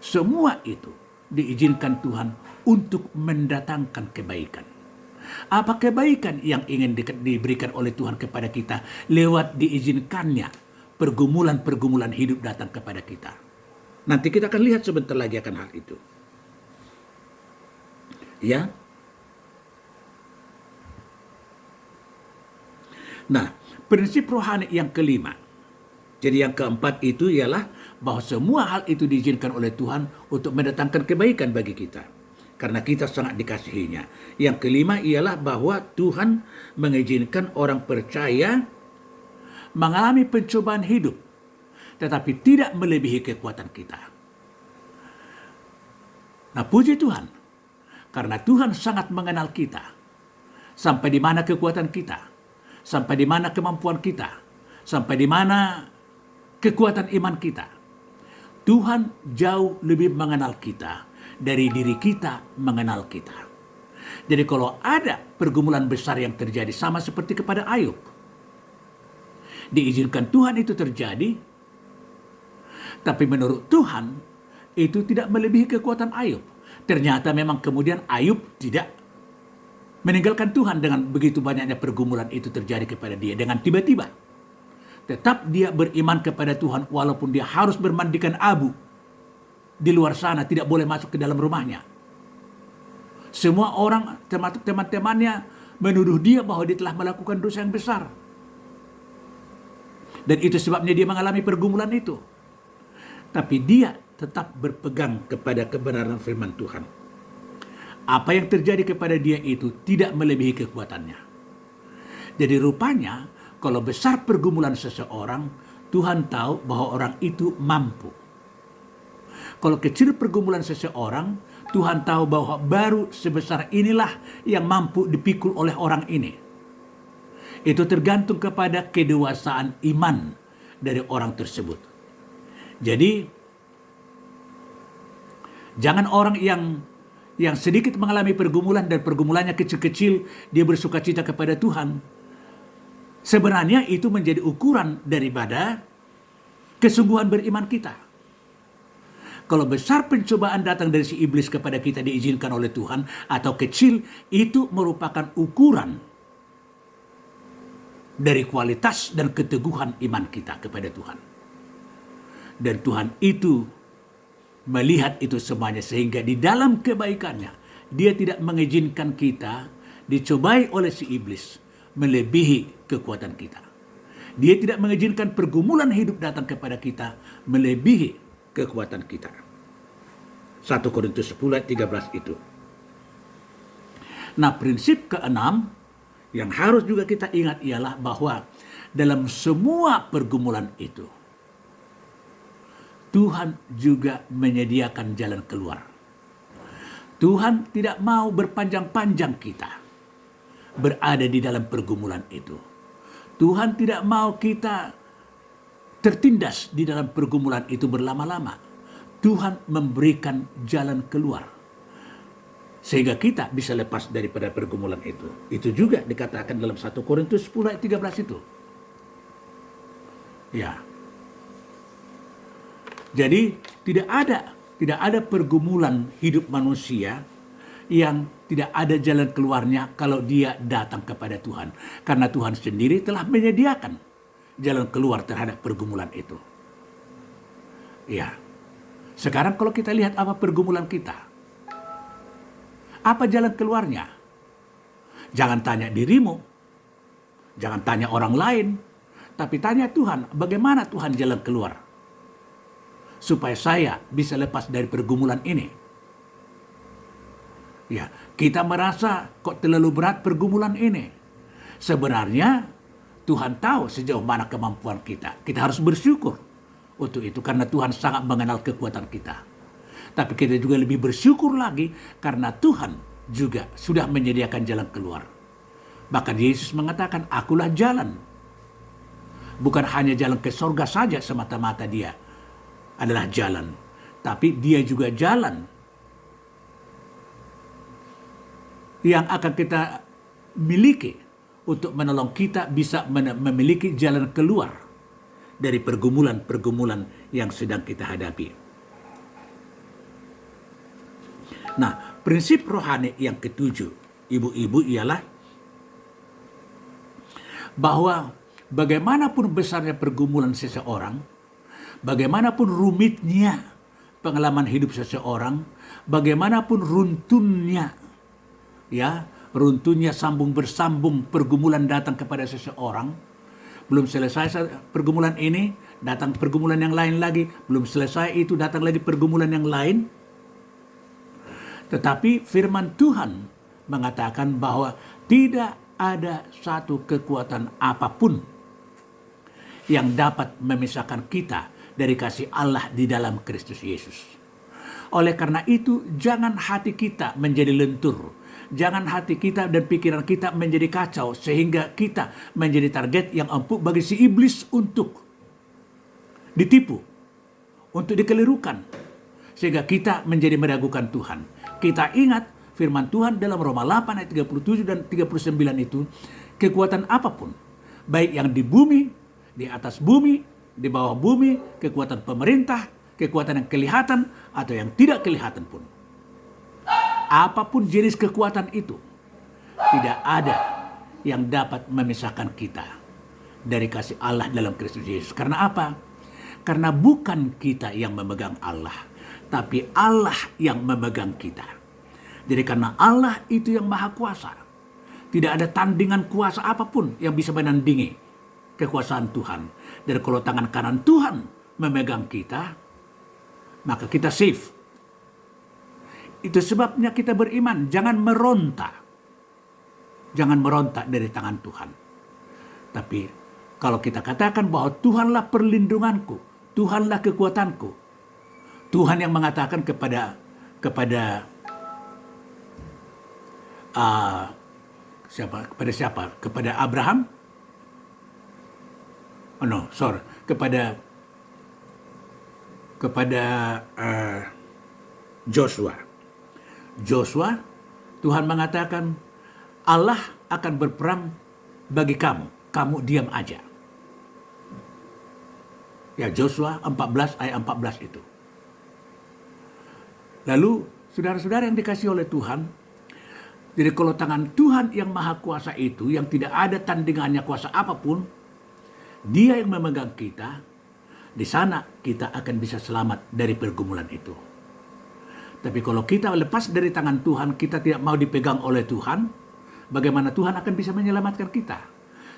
Semua itu diizinkan Tuhan untuk mendatangkan kebaikan. Apa kebaikan yang ingin diberikan oleh Tuhan kepada kita lewat diizinkannya pergumulan-pergumulan hidup datang kepada kita? Nanti kita akan lihat sebentar lagi akan hal itu. Ya. Nah, prinsip rohani yang kelima. Jadi yang keempat itu ialah bahwa semua hal itu diizinkan oleh Tuhan untuk mendatangkan kebaikan bagi kita. Karena kita sangat dikasihinya. Yang kelima ialah bahwa Tuhan mengizinkan orang percaya mengalami pencobaan hidup, tetapi tidak melebihi kekuatan kita. Nah, puji Tuhan, karena Tuhan sangat mengenal kita, sampai di mana kekuatan kita, sampai di mana kemampuan kita, sampai di mana kekuatan iman kita. Tuhan jauh lebih mengenal kita dari diri kita mengenal kita. Jadi kalau ada pergumulan besar yang terjadi sama seperti kepada Ayub, diizinkan Tuhan itu terjadi, tapi menurut Tuhan itu tidak melebihi kekuatan Ayub. Ternyata memang kemudian Ayub tidak meninggalkan Tuhan dengan begitu banyaknya pergumulan itu terjadi kepada dia dengan tiba-tiba. Tetap dia beriman kepada Tuhan walaupun dia harus bermandikan abu di luar sana, tidak boleh masuk ke dalam rumahnya. Semua orang termasuk teman-temannya menuduh dia bahwa dia telah melakukan dosa yang besar. Dan itu sebabnya dia mengalami pergumulan itu. Tapi dia tetap berpegang kepada kebenaran firman Tuhan. Apa yang terjadi kepada dia itu tidak melebihi kekuatannya. Jadi rupanya kalau besar pergumulan seseorang, Tuhan tahu bahwa orang itu mampu. Kalau kecil pergumulan seseorang, Tuhan tahu bahwa baru sebesar inilah yang mampu dipikul oleh orang ini. Itu tergantung kepada kedewasaan iman dari orang tersebut. Jadi, jangan orang yang sedikit mengalami pergumulan dan pergumulannya kecil-kecil, dia bersukacita kepada Tuhan. Sebenarnya itu menjadi ukuran daripada kesungguhan beriman kita. Kalau besar pencobaan datang dari si iblis kepada kita diizinkan oleh Tuhan, atau kecil, itu merupakan ukuran dari kualitas dan keteguhan iman kita kepada Tuhan. Dan Tuhan itu melihat itu semuanya, sehingga di dalam kebaikannya dia tidak mengizinkan kita dicobai oleh si iblis melebihi kekuatan kita. Dia tidak mengizinkan pergumulan hidup datang kepada kita melebihi kekuatan kita. 1 Korintus 10 ayat 13 itu. Nah, prinsip keenam yang harus juga kita ingat ialah bahwa dalam semua pergumulan itu, Tuhan juga menyediakan jalan keluar. Tuhan tidak mau berpanjang-panjang kita berada di dalam pergumulan itu. Tuhan tidak mau kita tertindas di dalam pergumulan itu berlama-lama. Tuhan memberikan jalan keluar sehingga kita bisa lepas daripada pergumulan itu. Itu juga dikatakan dalam 1 Korintus 10 ayat 13 itu. Ya. Jadi tidak ada pergumulan hidup manusia yang tidak ada jalan keluarnya kalau dia datang kepada Tuhan. Karena Tuhan sendiri telah menyediakan jalan keluar terhadap pergumulan itu. Ya. Sekarang kalau kita lihat apa pergumulan kita, apa jalan keluarnya? Jangan tanya dirimu, jangan tanya orang lain, tapi tanya Tuhan, bagaimana Tuhan jalan keluar? Supaya saya bisa lepas dari pergumulan ini. Ya, kita merasa kok terlalu berat pergumulan ini. Sebenarnya Tuhan tahu sejauh mana kemampuan kita. Kita harus bersyukur untuk itu karena Tuhan sangat mengenal kekuatan kita. Tapi kita juga lebih bersyukur lagi karena Tuhan juga sudah menyediakan jalan keluar. Bahkan Yesus mengatakan, akulah jalan. Bukan hanya jalan ke sorga saja semata-mata dia adalah jalan. Tapi dia juga jalan yang akan kita miliki untuk menolong kita bisa memiliki jalan keluar dari pergumulan-pergumulan yang sedang kita hadapi. Nah, prinsip rohani yang ketujuh, ibu-ibu, ialah bahwa bagaimanapun besarnya pergumulan seseorang, bagaimanapun rumitnya pengalaman hidup seseorang, bagaimanapun runtuhnya sambung bersambung pergumulan datang kepada seseorang, belum selesai pergumulan ini, datang pergumulan yang lain lagi, belum selesai itu, datang lagi pergumulan yang lain. Tetapi firman Tuhan mengatakan bahwa tidak ada satu kekuatan apapun yang dapat memisahkan kita dari kasih Allah di dalam Kristus Yesus. Oleh karena itu, jangan hati kita menjadi lentur. Jangan hati kita dan pikiran kita menjadi kacau sehingga kita menjadi target yang empuk bagi si iblis untuk ditipu, untuk dikelirukan, sehingga kita menjadi meragukan Tuhan. Kita ingat firman Tuhan dalam Roma 8 ayat 37 dan 39 itu, kekuatan apapun, baik yang di bumi, di atas bumi, di bawah bumi, kekuatan pemerintah, kekuatan yang kelihatan atau yang tidak kelihatan pun, apapun jenis kekuatan itu, tidak ada yang dapat memisahkan kita dari kasih Allah dalam Kristus Yesus. Karena apa? Karena bukan kita yang memegang Allah, tapi Allah yang memegang kita. Jadi karena Allah itu yang maha kuasa, tidak ada tandingan kuasa apapun yang bisa menandingi kekuasaan Tuhan. Dan kalau tangan kanan Tuhan memegang kita, maka kita safe. Itu sebabnya kita beriman, jangan meronta. Jangan meronta dari tangan Tuhan. Tapi kalau kita katakan bahwa Tuhanlah perlindunganku, Tuhanlah kekuatanku, Tuhan yang mengatakan kepada siapa? Kepada Abraham? Kepada Joshua. Tuhan mengatakan, Allah akan berperang bagi kamu diam aja. Ya, Joshua 14 ayat 14 itu. Lalu, saudara-saudara yang dikasihi oleh Tuhan, jadi kalau tangan Tuhan yang maha kuasa itu, yang tidak ada tandingannya kuasa apapun, Dia yang memegang kita, di sana kita akan bisa selamat dari pergumulan itu. Tapi kalau kita lepas dari tangan Tuhan, kita tidak mau dipegang oleh Tuhan, bagaimana Tuhan akan bisa menyelamatkan kita?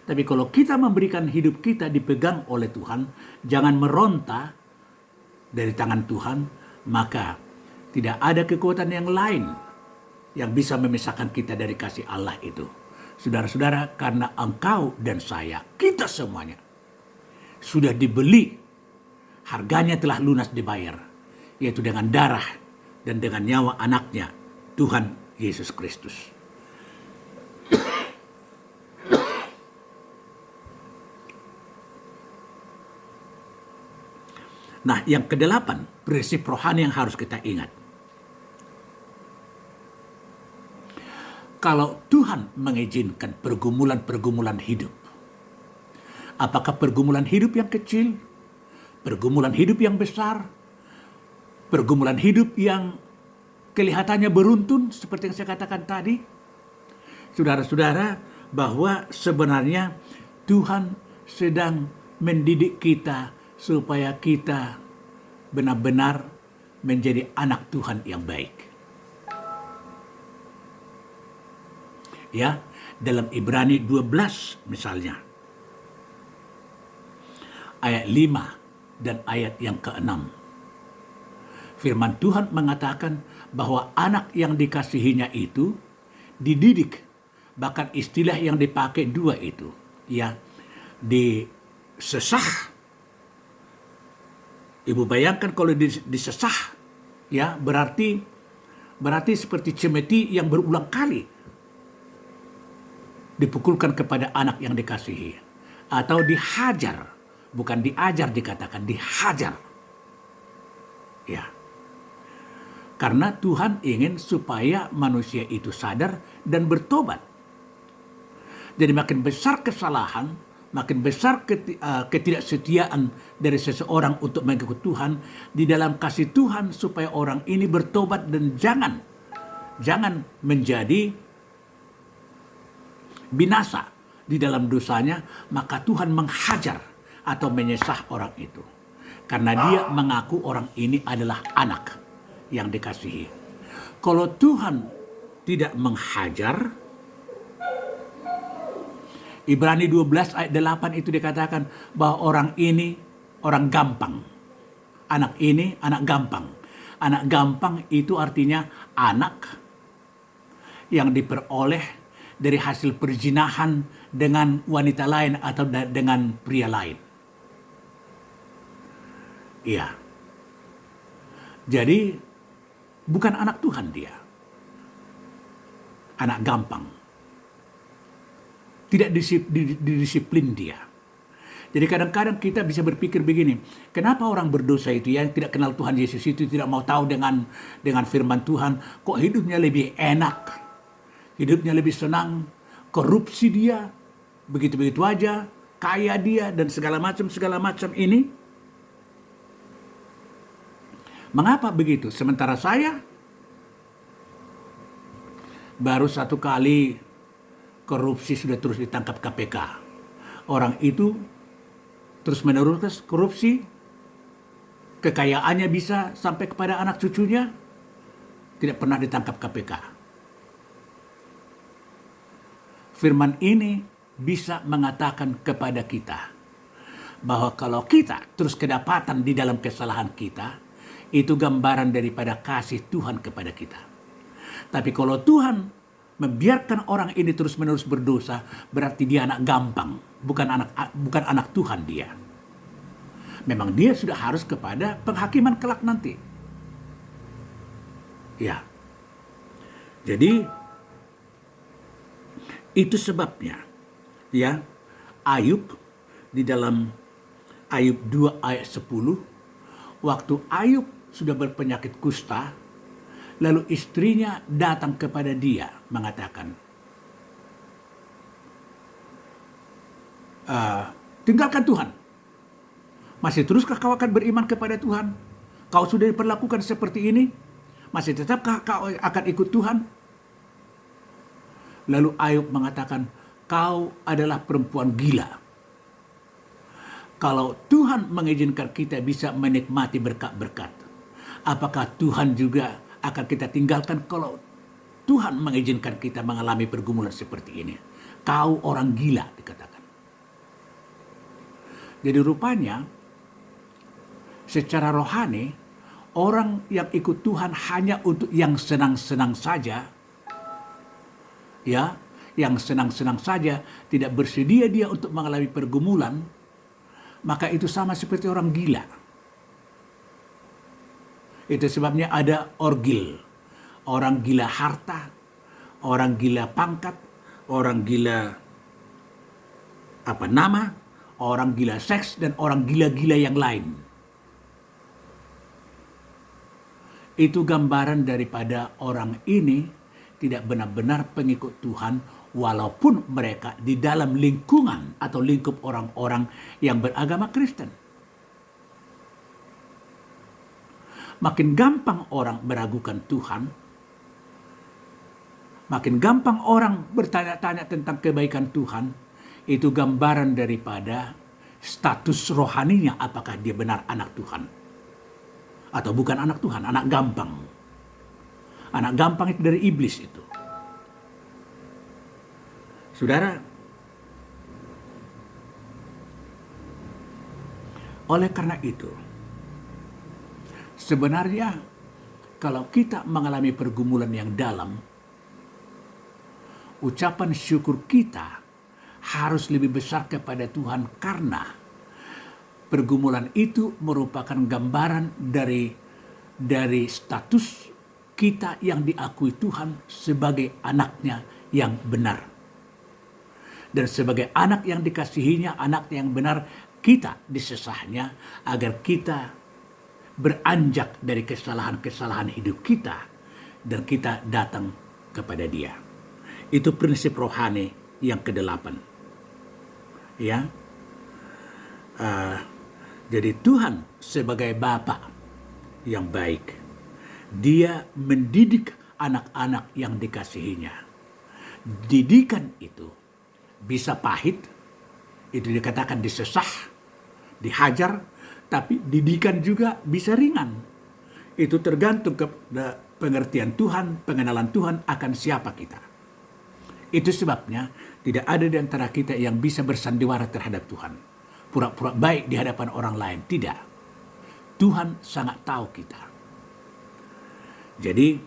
Tapi kalau kita memberikan hidup kita dipegang oleh Tuhan, jangan meronta dari tangan Tuhan, maka tidak ada kekuatan yang lain yang bisa memisahkan kita dari kasih Allah itu. Saudara-saudara, karena engkau dan saya, kita semuanya, sudah dibeli, harganya telah lunas dibayar, yaitu dengan darah dan dengan nyawa anaknya, Tuhan Yesus Kristus. Nah, yang kedelapan, prinsip rohani yang harus kita ingat. Kalau Tuhan mengizinkan pergumulan-pergumulan hidup, apakah pergumulan hidup yang kecil, pergumulan hidup yang besar, pergumulan hidup yang kelihatannya beruntun, seperti yang saya katakan tadi, saudara-saudara, bahwa sebenarnya Tuhan sedang mendidik kita supaya kita benar-benar menjadi anak Tuhan yang baik. Ya, dalam Ibrani 12 misalnya, ayat 5 dan ayat yang ke-6. Firman Tuhan mengatakan bahwa anak yang dikasihinya itu dididik. Bahkan istilah yang dipakai dua itu, ya, disesah. Ibu bayangkan kalau disesah, ya, berarti seperti cemeti yang berulang kali dipukulkan kepada anak yang dikasihi, atau dihajar, bukan diajar dikatakan, dihajar. Ya. Karena Tuhan ingin supaya manusia itu sadar dan bertobat. Jadi makin besar kesalahan, makin besar ketidaksetiaan dari seseorang untuk mengikut Tuhan, di dalam kasih Tuhan supaya orang ini bertobat dan jangan menjadi binasa di dalam dosanya, maka Tuhan menghajar atau menyesah orang itu. Karena dia mengaku orang ini adalah anak yang dikasihi. Kalau Tuhan tidak menghajar, Ibrani 12 ayat 8 itu dikatakan bahwa orang ini orang gampang. Anak ini anak gampang. Anak gampang itu artinya anak yang diperoleh dari hasil perzinahan dengan wanita lain atau dengan pria lain. Iya. Jadi bukan anak Tuhan dia. Anak gampang. Tidak didisiplin dia. Jadi kadang-kadang kita bisa berpikir begini, kenapa orang berdosa itu yang tidak kenal Tuhan Yesus itu tidak mau tahu dengan firman Tuhan, kok hidupnya lebih enak, hidupnya lebih senang, korupsi dia, begitu-begitu aja, kaya dia, dan segala macam ini. Mengapa begitu? Sementara saya baru satu kali korupsi sudah terus ditangkap KPK. Orang itu terus menerus korupsi, kekayaannya bisa sampai kepada anak cucunya, tidak pernah ditangkap KPK. Firman ini bisa mengatakan kepada kita bahwa kalau kita terus kedapatan di dalam kesalahan kita, itu gambaran daripada kasih Tuhan kepada kita. Tapi kalau Tuhan membiarkan orang ini terus-menerus berdosa, berarti dia anak gampang, bukan anak Tuhan dia. Memang dia sudah harus kepada penghakiman kelak nanti. Ya. Jadi itu sebabnya, ya, Ayub di dalam Ayub 2 ayat 10, waktu Ayub sudah berpenyakit kusta, lalu istrinya datang kepada dia mengatakan, tinggalkan Tuhan. Masih teruskah kau akan beriman kepada Tuhan? Kau sudah diperlakukan seperti ini? Masih tetapkah kau akan ikut Tuhan? Lalu Ayub mengatakan, kau adalah perempuan gila. Kalau Tuhan mengizinkan kita bisa menikmati berkat-berkat, apakah Tuhan juga akan kita tinggalkan kalau Tuhan mengizinkan kita mengalami pergumulan seperti ini? Kau orang gila, dikatakan. Jadi rupanya secara rohani orang yang ikut Tuhan hanya untuk yang senang-senang saja, ya, yang senang-senang saja, tidak bersedia dia untuk mengalami pergumulan, maka itu sama seperti orang gila. Itu sebabnya ada orgil, orang gila harta, orang gila pangkat, orang gila nama, orang gila seks, dan orang gila-gila yang lain. Itu gambaran daripada orang ini tidak benar-benar pengikut Tuhan, walaupun mereka di dalam lingkungan atau lingkup orang-orang yang beragama Kristen. Makin gampang orang meragukan Tuhan, makin gampang orang bertanya-tanya tentang kebaikan Tuhan, itu gambaran daripada status rohaninya, apakah dia benar anak Tuhan atau bukan anak Tuhan, anak gampang. Anak gampang itu dari iblis itu. Saudara, oleh karena itu, sebenarnya kalau kita mengalami pergumulan yang dalam, ucapan syukur kita harus lebih besar kepada Tuhan, karena pergumulan itu merupakan gambaran dari status kita yang diakui Tuhan sebagai anaknya yang benar. Dan sebagai anak yang dikasihinya, anaknya yang benar, kita disesahnya agar kita beranjak dari kesalahan-kesalahan hidup kita dan kita datang kepada Dia. Itu prinsip rohani yang ke-8. Ya. Jadi Tuhan sebagai Bapa yang baik, Dia mendidik anak-anak yang dikasihinya. Didikan itu bisa pahit, itu dikatakan disesah, dihajar, tapi didikan juga bisa ringan. Itu tergantung kepada pengertian Tuhan, pengenalan Tuhan akan siapa kita. Itu sebabnya tidak ada di antara kita yang bisa bersandiwara terhadap Tuhan, pura-pura baik di hadapan orang lain. Tidak. Tuhan sangat tahu kita. Jadi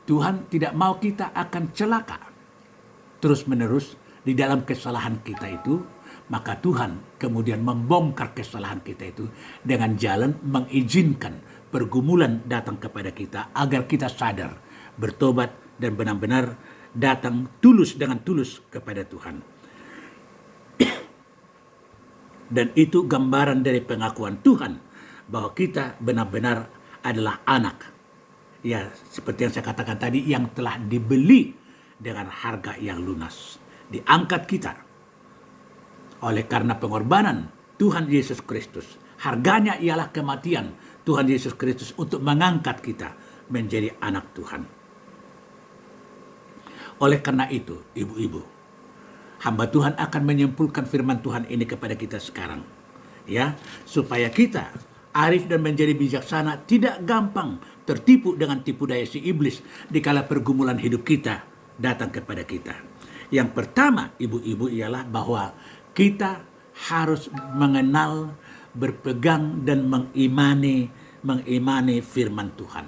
Tuhan tidak mau kita akan celaka terus-menerus di dalam kesalahan kita itu. Maka Tuhan kemudian membongkar kesalahan kita itu dengan jalan mengizinkan pergumulan datang kepada kita agar kita sadar, bertobat, dan benar-benar datang dengan tulus kepada Tuhan. Dan itu gambaran dari pengakuan Tuhan bahwa kita benar-benar adalah anak. Ya, seperti yang saya katakan tadi, yang telah dibeli dengan harga yang lunas. Diangkat kita oleh karena pengorbanan Tuhan Yesus Kristus. Harganya ialah kematian Tuhan Yesus Kristus untuk mengangkat kita menjadi anak Tuhan. Oleh karena itu, ibu-ibu, hamba Tuhan akan menyimpulkan firman Tuhan ini kepada kita sekarang, ya, supaya kita arif dan menjadi bijaksana, tidak gampang tertipu dengan tipu daya si iblis dikala pergumulan hidup kita datang kepada kita. Yang pertama, ibu-ibu, ialah bahwa kita harus mengenal, berpegang, dan mengimani firman Tuhan.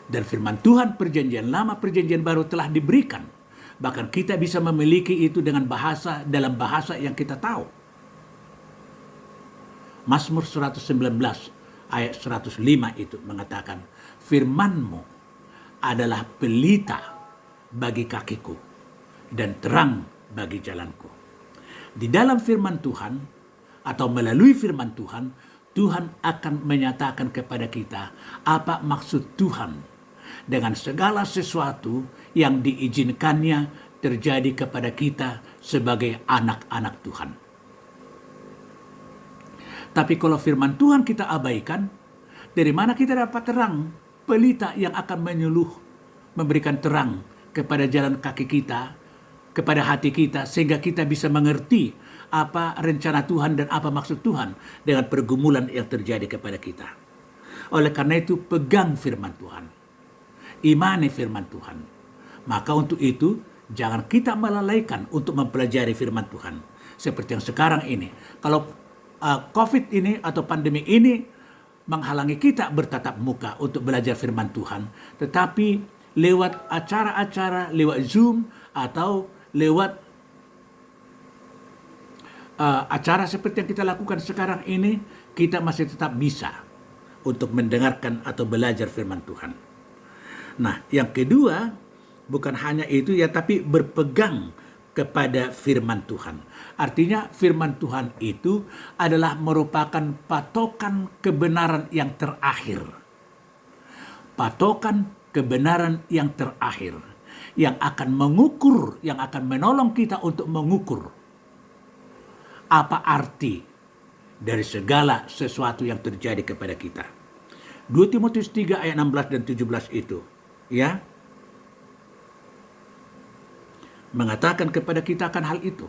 Dan firman Tuhan perjanjian lama, perjanjian baru telah diberikan. Bahkan kita bisa memiliki itu dalam bahasa yang kita tahu. Mazmur 119 ayat 105 itu mengatakan, firman-Mu adalah pelita bagi kakiku dan terang bagi jalanku. Di dalam firman Tuhan atau melalui firman Tuhan, Tuhan akan menyatakan kepada kita apa maksud Tuhan dengan segala sesuatu yang diizinkannya terjadi kepada kita sebagai anak-anak Tuhan. Tapi kalau firman Tuhan kita abaikan, dari mana kita dapat terang? Pelita yang akan memberikan terang kepada jalan kaki kita, kepada hati kita, sehingga kita bisa mengerti apa rencana Tuhan dan apa maksud Tuhan dengan pergumulan yang terjadi kepada kita. Oleh karena itu, pegang firman Tuhan. Imani firman Tuhan. Maka untuk itu, jangan kita melalaikan untuk mempelajari firman Tuhan. seperti yang sekarang ini. Kalau COVID ini atau pandemi ini menghalangi kita bertatap muka untuk belajar firman Tuhan, tetapi lewat acara-acara, lewat Zoom atau lewat acara seperti yang kita lakukan sekarang ini, kita masih tetap bisa untuk mendengarkan atau belajar firman Tuhan. Nah, yang kedua, bukan hanya itu ya, tapi berpegang kepada firman Tuhan. Artinya firman Tuhan itu adalah merupakan patokan kebenaran yang terakhir. Patokan kebenaran yang terakhir. Yang akan mengukur, yang akan menolong kita untuk mengukur apa arti dari segala sesuatu yang terjadi kepada kita. 2 Timotius 3 ayat 16 dan 17 itu, ya, mengatakan kepada kita akan hal itu.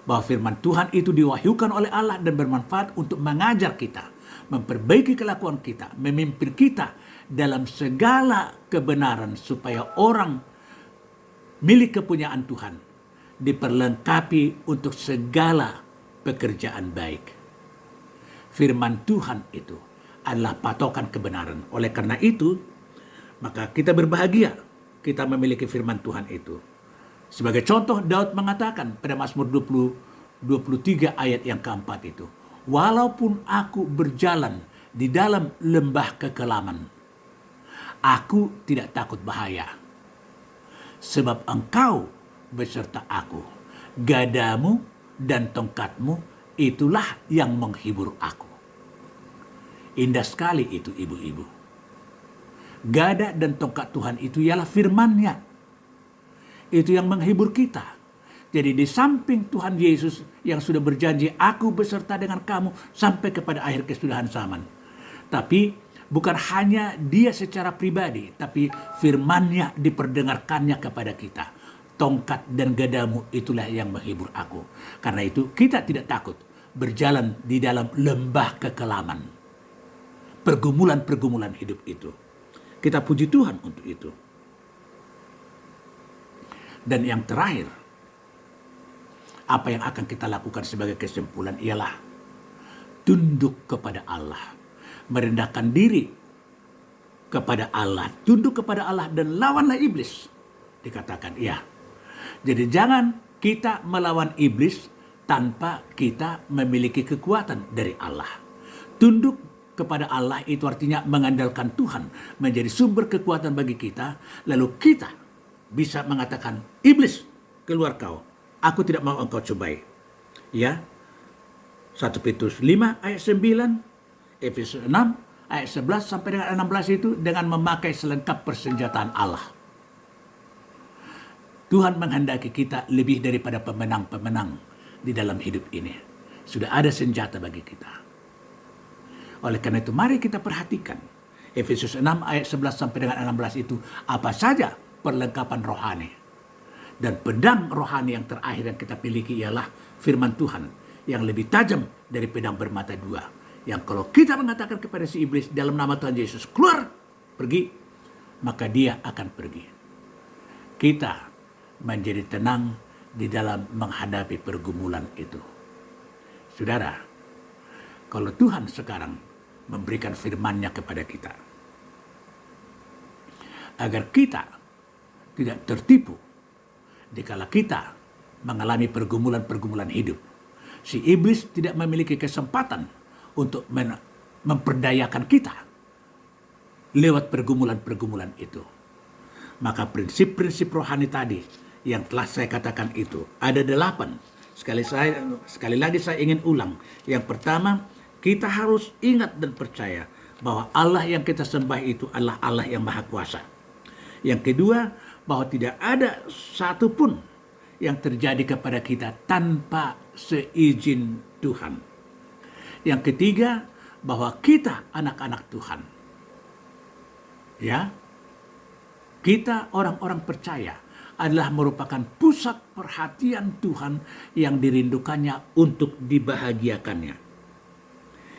Bahwa firman Tuhan itu diwahyukan oleh Allah dan bermanfaat untuk mengajar kita, memperbaiki kelakuan kita, memimpin kita dalam segala kebenaran supaya orang milik kepunyaan Tuhan diperlengkapi untuk segala pekerjaan baik. Firman Tuhan itu adalah patokan kebenaran. Oleh karena itu, maka kita berbahagia kita memiliki firman Tuhan itu. Sebagai contoh, Daud mengatakan pada Mazmur 23 ayat yang keempat itu, walaupun aku berjalan di dalam lembah kekelaman, aku tidak takut bahaya, sebab engkau beserta aku. Gadamu dan tongkatmu itulah yang menghibur aku. Indah sekali itu, ibu-ibu. Gada dan tongkat Tuhan itu ialah firman-Nya. Itu yang menghibur kita. Jadi di samping Tuhan Yesus yang sudah berjanji, aku beserta dengan kamu sampai kepada akhir kesudahan zaman. Tapi bukan hanya dia secara pribadi, tapi firman-Nya diperdengarkannya kepada kita. Tongkat dan gadamu itulah yang menghibur aku. Karena itu kita tidak takut berjalan di dalam lembah kekelaman. Pergumulan-pergumulan hidup itu. Kita puji Tuhan untuk itu. Dan yang terakhir, apa yang akan kita lakukan sebagai kesimpulan ialah tunduk kepada Allah. Merendahkan diri kepada Allah. Tunduk kepada Allah dan lawanlah iblis. Dikatakan, ya. Jadi jangan kita melawan iblis tanpa kita memiliki kekuatan dari Allah. Tunduk kepada Allah itu artinya mengandalkan Tuhan menjadi sumber kekuatan bagi kita. Lalu kita bisa mengatakan, iblis, keluar kau. Aku tidak mau engkau cobai. Ya. 1 Petrus 5 ayat 9, Efesus 6 ayat 11 sampai dengan 16 itu dengan memakai selengkap persenjataan Allah. Tuhan menghendaki kita lebih daripada pemenang-pemenang di dalam hidup ini. Sudah ada senjata bagi kita. Oleh karena itu mari kita perhatikan Efesus 6 ayat 11 sampai dengan 16 itu apa saja perlengkapan rohani. Dan pedang rohani yang terakhir yang kita miliki ialah firman Tuhan yang lebih tajam dari pedang bermata dua. Yang kalau kita mengatakan kepada si iblis dalam nama Tuhan Yesus, keluar, pergi, maka dia akan pergi. Kita menjadi tenang di dalam menghadapi pergumulan itu. Saudara, kalau Tuhan sekarang memberikan firman-Nya kepada kita, agar kita tidak tertipu dikala kita mengalami pergumulan-pergumulan hidup. Si iblis tidak memiliki kesempatan untuk memperdayakan kita lewat pergumulan-pergumulan itu. Maka prinsip-prinsip rohani tadi yang telah saya katakan itu ada 8. Sekali lagi saya ingin ulang. Yang pertama, kita harus ingat dan percaya bahwa Allah yang kita sembah itu adalah Allah yang Maha Kuasa. Yang kedua, bahwa tidak ada satupun yang terjadi kepada kita tanpa seizin Tuhan. Yang ketiga, bahwa kita anak-anak Tuhan. Ya, kita orang-orang percaya adalah merupakan pusat perhatian Tuhan yang dirindukannya untuk dibahagiakannya.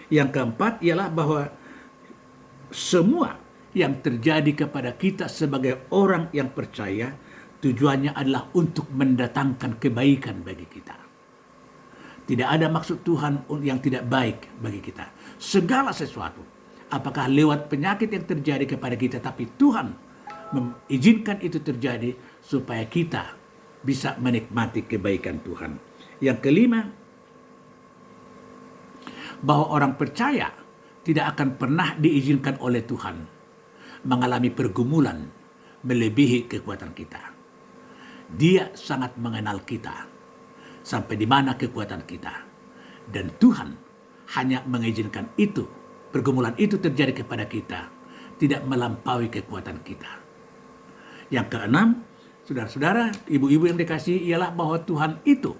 Yang keempat ialah bahwa semua yang terjadi kepada kita sebagai orang yang percaya tujuannya adalah untuk mendatangkan kebaikan bagi kita. Tidak ada maksud Tuhan yang tidak baik bagi kita. Segala sesuatu, apakah lewat penyakit yang terjadi kepada kita, tapi Tuhan mengizinkan itu terjadi supaya kita bisa menikmati kebaikan Tuhan. Yang kelima, bahwa orang percaya tidak akan pernah diizinkan oleh Tuhan mengalami pergumulan melebihi kekuatan kita. Dia sangat mengenal kita, sampai di mana kekuatan kita. Dan Tuhan hanya mengizinkan itu, pergumulan itu terjadi kepada kita, tidak melampaui kekuatan kita. Yang keenam, saudara-saudara, ibu-ibu yang dikasihi, ialah bahwa Tuhan itu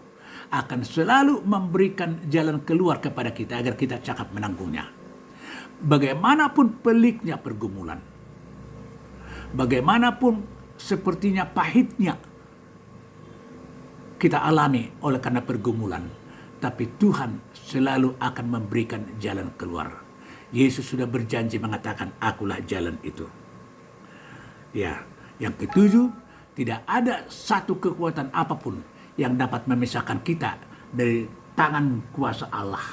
akan selalu memberikan jalan keluar kepada kita agar kita cakap menanggungnya. Bagaimanapun peliknya pergumulan, bagaimanapun sepertinya pahitnya kita alami oleh karena pergumulan, tapi Tuhan selalu akan memberikan jalan keluar. Yesus sudah berjanji mengatakan, akulah jalan itu. Ya, yang ketujuh, tidak ada satu kekuatan apapun yang dapat memisahkan kita dari tangan kuasa Allah.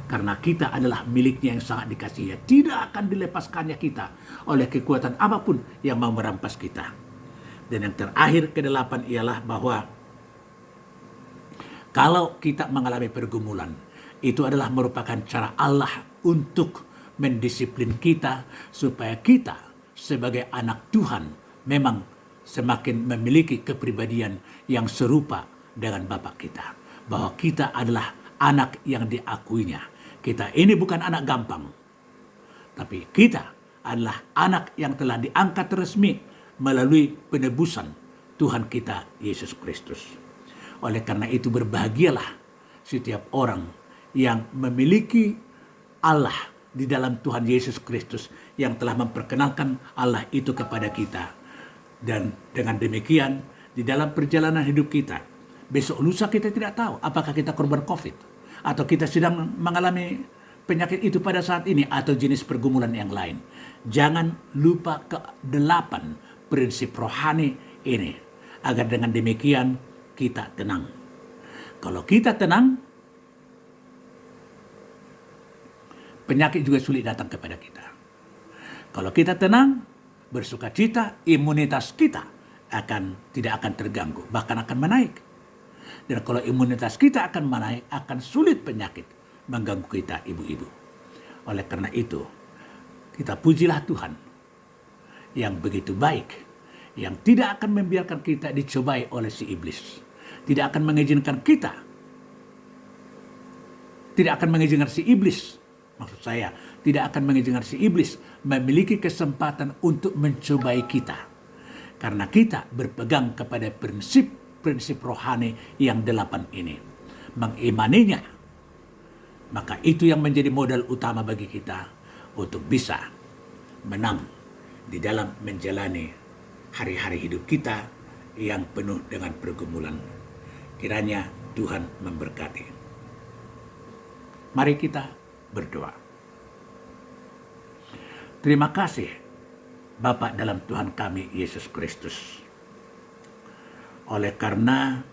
Karena kita adalah miliknya yang sangat dikasihi. Tidak akan dilepaskannya kita oleh kekuatan apapun yang mau merampas kita. Dan yang terakhir, kedelapan, ialah bahwa kalau kita mengalami pergumulan, itu adalah merupakan cara Allah untuk mendisiplin kita supaya kita sebagai anak Tuhan memang semakin memiliki kepribadian yang serupa dengan Bapa kita. Bahwa kita adalah anak yang diakuinya. Kita ini bukan anak gampang, tapi kita adalah anak yang telah diangkat resmi melalui penebusan Tuhan kita Yesus Kristus. Oleh karena itu berbahagialah setiap orang yang memiliki Allah di dalam Tuhan Yesus Kristus, yang telah memperkenalkan Allah itu kepada kita. Dan dengan demikian, di dalam perjalanan hidup kita, besok lusa kita tidak tahu apakah kita korban COVID, atau kita sedang mengalami penyakit itu pada saat ini, atau jenis pergumulan yang lain. Jangan lupa ke-8 prinsip rohani ini, agar dengan demikian kita tenang. Kalau kita tenang, penyakit juga sulit datang kepada kita. Kalau kita tenang, bersukacita, imunitas kita tidak akan terganggu, bahkan akan menaik. Dan kalau imunitas kita akan menaik, akan sulit penyakit mengganggu kita, ibu-ibu. Oleh karena itu, kita pujilah Tuhan yang begitu baik, yang tidak akan membiarkan kita dicobai oleh si iblis. Tidak akan mengizinkan kita, tidak akan mengizinkan si iblis, maksud saya, tidak akan mengizinkan si iblis memiliki kesempatan untuk mencobai kita. Karena kita berpegang kepada prinsip rohani yang 8 ini. Mengimaninya, maka itu yang menjadi modal utama bagi kita untuk bisa menang di dalam menjalani hari-hari hidup kita yang penuh dengan pergumulan. Kiranya Tuhan memberkati. Mari kita berdoa. Terima kasih Bapa dalam Tuhan kami Yesus Kristus. Oleh karena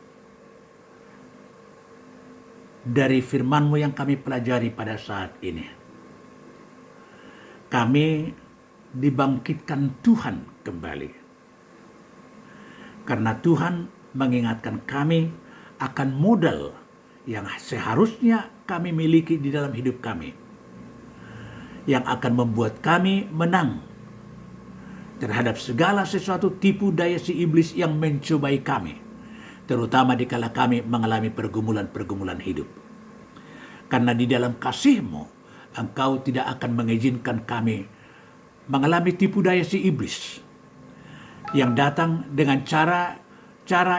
dari firman-Mu yang kami pelajari pada saat ini, kami dibangkitkan Tuhan kembali. Karena Tuhan mengingatkan kami akan modal yang seharusnya kami miliki di dalam hidup kami, yang akan membuat kami menang terhadap segala sesuatu tipu daya si iblis yang mencobai kami, terutama dikala kami mengalami pergumulan-pergumulan hidup. Karena di dalam kasih-Mu, Engkau tidak akan mengizinkan kami mengalami tipu daya si iblis yang datang dengan cara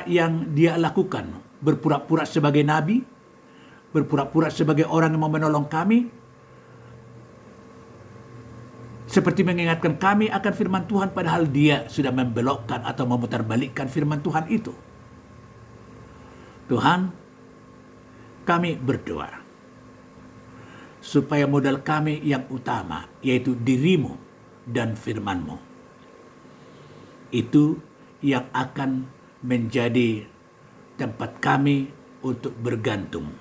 yang dia lakukan, berpura-pura sebagai nabi, berpura-pura sebagai orang yang mau menolong kami, seperti mengingatkan kami akan firman Tuhan, padahal dia sudah membelokkan atau memutarbalikkan firman Tuhan itu. Tuhan, kami berdoa supaya modal kami yang utama, yaitu diri-Mu dan firman-Mu, itu yang akan menjadi tempat kami untuk bergantung,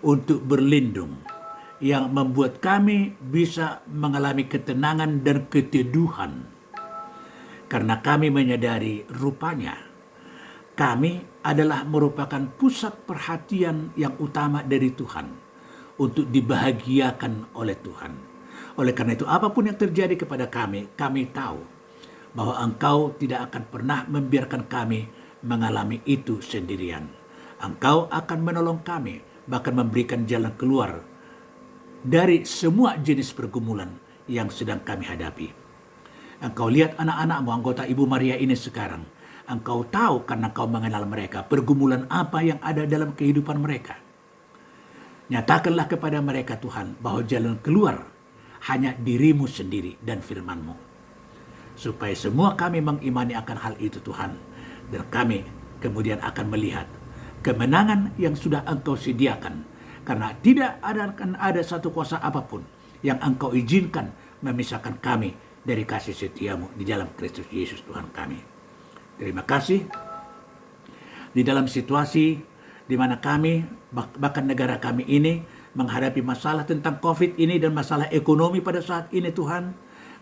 untuk berlindung, yang membuat kami bisa mengalami ketenangan dan keteduhan. Karena kami menyadari rupanya kami adalah merupakan pusat perhatian yang utama dari Tuhan untuk dibahagiakan oleh Tuhan. Oleh karena itu, apapun yang terjadi kepada kami tahu bahwa Engkau tidak akan pernah membiarkan kami mengalami itu sendirian. Engkau akan menolong kami, bahkan memberikan jalan keluar dari semua jenis pergumulan yang sedang kami hadapi. Engkau lihat anak-anakmu, anggota Ibu Maria ini sekarang. Engkau tahu karena Engkau mengenal mereka, pergumulan apa yang ada dalam kehidupan mereka. Nyatakanlah kepada mereka Tuhan, bahwa jalan keluar hanya dirimu sendiri dan firman-Mu. Supaya semua kami mengimani akan hal itu Tuhan. Dan kami kemudian akan melihat kemenangan yang sudah Engkau sediakan. Karena tidak akan ada satu kuasa apapun yang Engkau izinkan memisahkan kami dari kasih setia-Mu di dalam Kristus Yesus Tuhan kami. Terima kasih. Di dalam situasi di mana kami, bahkan negara kami ini, menghadapi masalah tentang COVID ini dan masalah ekonomi pada saat ini Tuhan,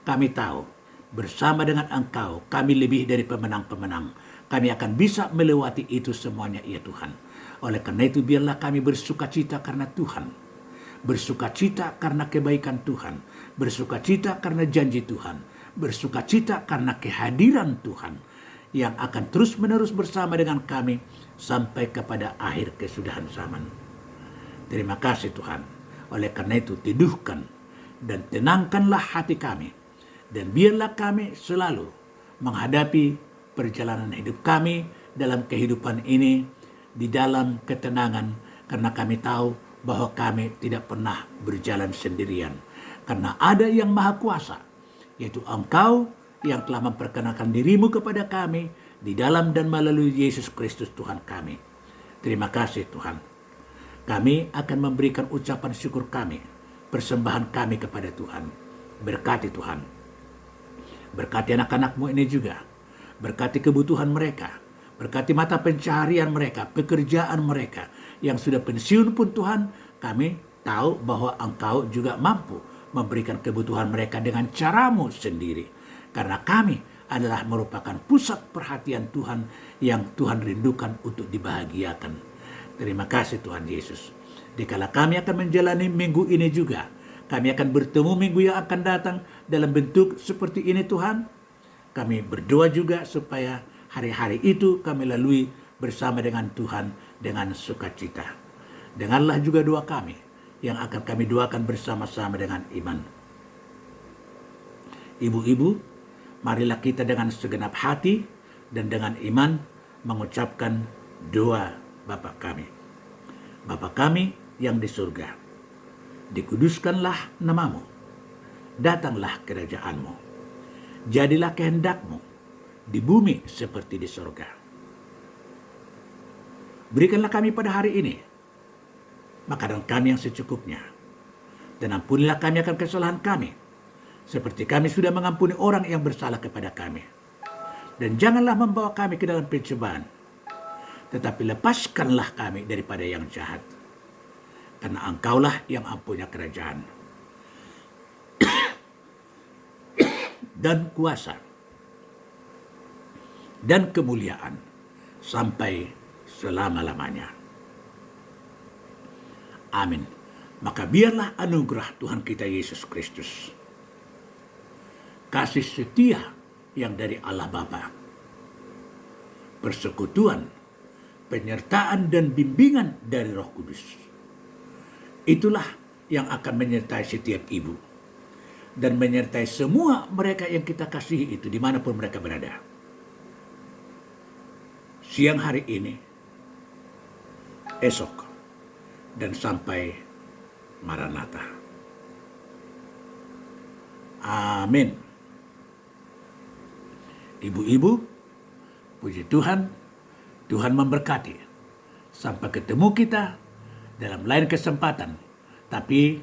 kami tahu bersama dengan Engkau kami lebih dari pemenang-pemenang. Kami akan bisa melewati itu semuanya ya Tuhan. Oleh karena itu biarlah kami bersukacita karena Tuhan, bersukacita karena kebaikan Tuhan, bersukacita karena janji Tuhan, bersukacita karena kehadiran Tuhan yang akan terus-menerus bersama dengan kami sampai kepada akhir kesudahan zaman. Terima kasih Tuhan. Oleh karena itu teduhkan dan tenangkanlah hati kami. Dan biarlah kami selalu menghadapi perjalanan hidup kami dalam kehidupan ini di dalam ketenangan. Karena kami tahu bahwa kami tidak pernah berjalan sendirian. Karena ada yang maha kuasa, yaitu Engkau yang telah memperkenalkan dirimu kepada kami di dalam dan melalui Yesus Kristus Tuhan kami. Terima kasih Tuhan. Kami akan memberikan ucapan syukur kami, persembahan kami kepada Tuhan. Berkati Tuhan. Berkati anak-anak-Mu ini juga. Berkati kebutuhan mereka. Berkati mata pencaharian mereka, pekerjaan mereka. Yang sudah pensiun pun Tuhan, kami tahu bahwa Engkau juga mampu memberikan kebutuhan mereka dengan cara-Mu sendiri. Karena kami adalah merupakan pusat perhatian Tuhan yang Tuhan rindukan untuk dibahagiakan. Terima kasih Tuhan Yesus. Dikala kami akan menjalani minggu ini juga, kami akan bertemu minggu yang akan datang dalam bentuk seperti ini Tuhan. Kami berdoa juga supaya hari-hari itu kami lalui bersama dengan Tuhan dengan sukacita. Dengarlah juga doa kami yang akan kami doakan bersama-sama dengan iman. Ibu-ibu, marilah kita dengan segenap hati dan dengan iman mengucapkan doa Bapa kami. Bapa kami yang di surga, dikuduskanlah nama-Mu, datanglah kerajaan-Mu, jadilah kehendak-Mu di bumi seperti di surga. Berikanlah kami pada hari ini makanan kami yang secukupnya, dan ampunilah kami akan kesalahan kami, seperti kami sudah mengampuni orang yang bersalah kepada kami. Dan janganlah membawa kami ke dalam pencobaan, tetapi lepaskanlah kami daripada yang jahat. Karena Engkaulah yang mempunyai kerajaan dan kuasa dan kemuliaan sampai selama-lamanya. Amin. Maka biarlah anugerah Tuhan kita Yesus Kristus, kasih setia yang dari Allah Bapa, persekutuan, penyertaan dan bimbingan dari Roh Kudus, itulah yang akan menyertai setiap ibu dan menyertai semua mereka yang kita kasihi itu dimanapun mereka berada. Siang hari ini, esok, dan sampai Maranatha. Amin. Ibu-ibu, puji Tuhan, Tuhan memberkati. Sampai ketemu kita dalam lain kesempatan. Tapi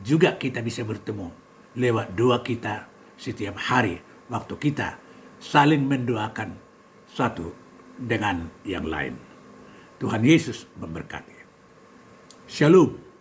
juga kita bisa bertemu lewat doa kita setiap hari. Waktu kita saling mendoakan satu dengan yang lain. Tuhan Yesus memberkati. Shalom.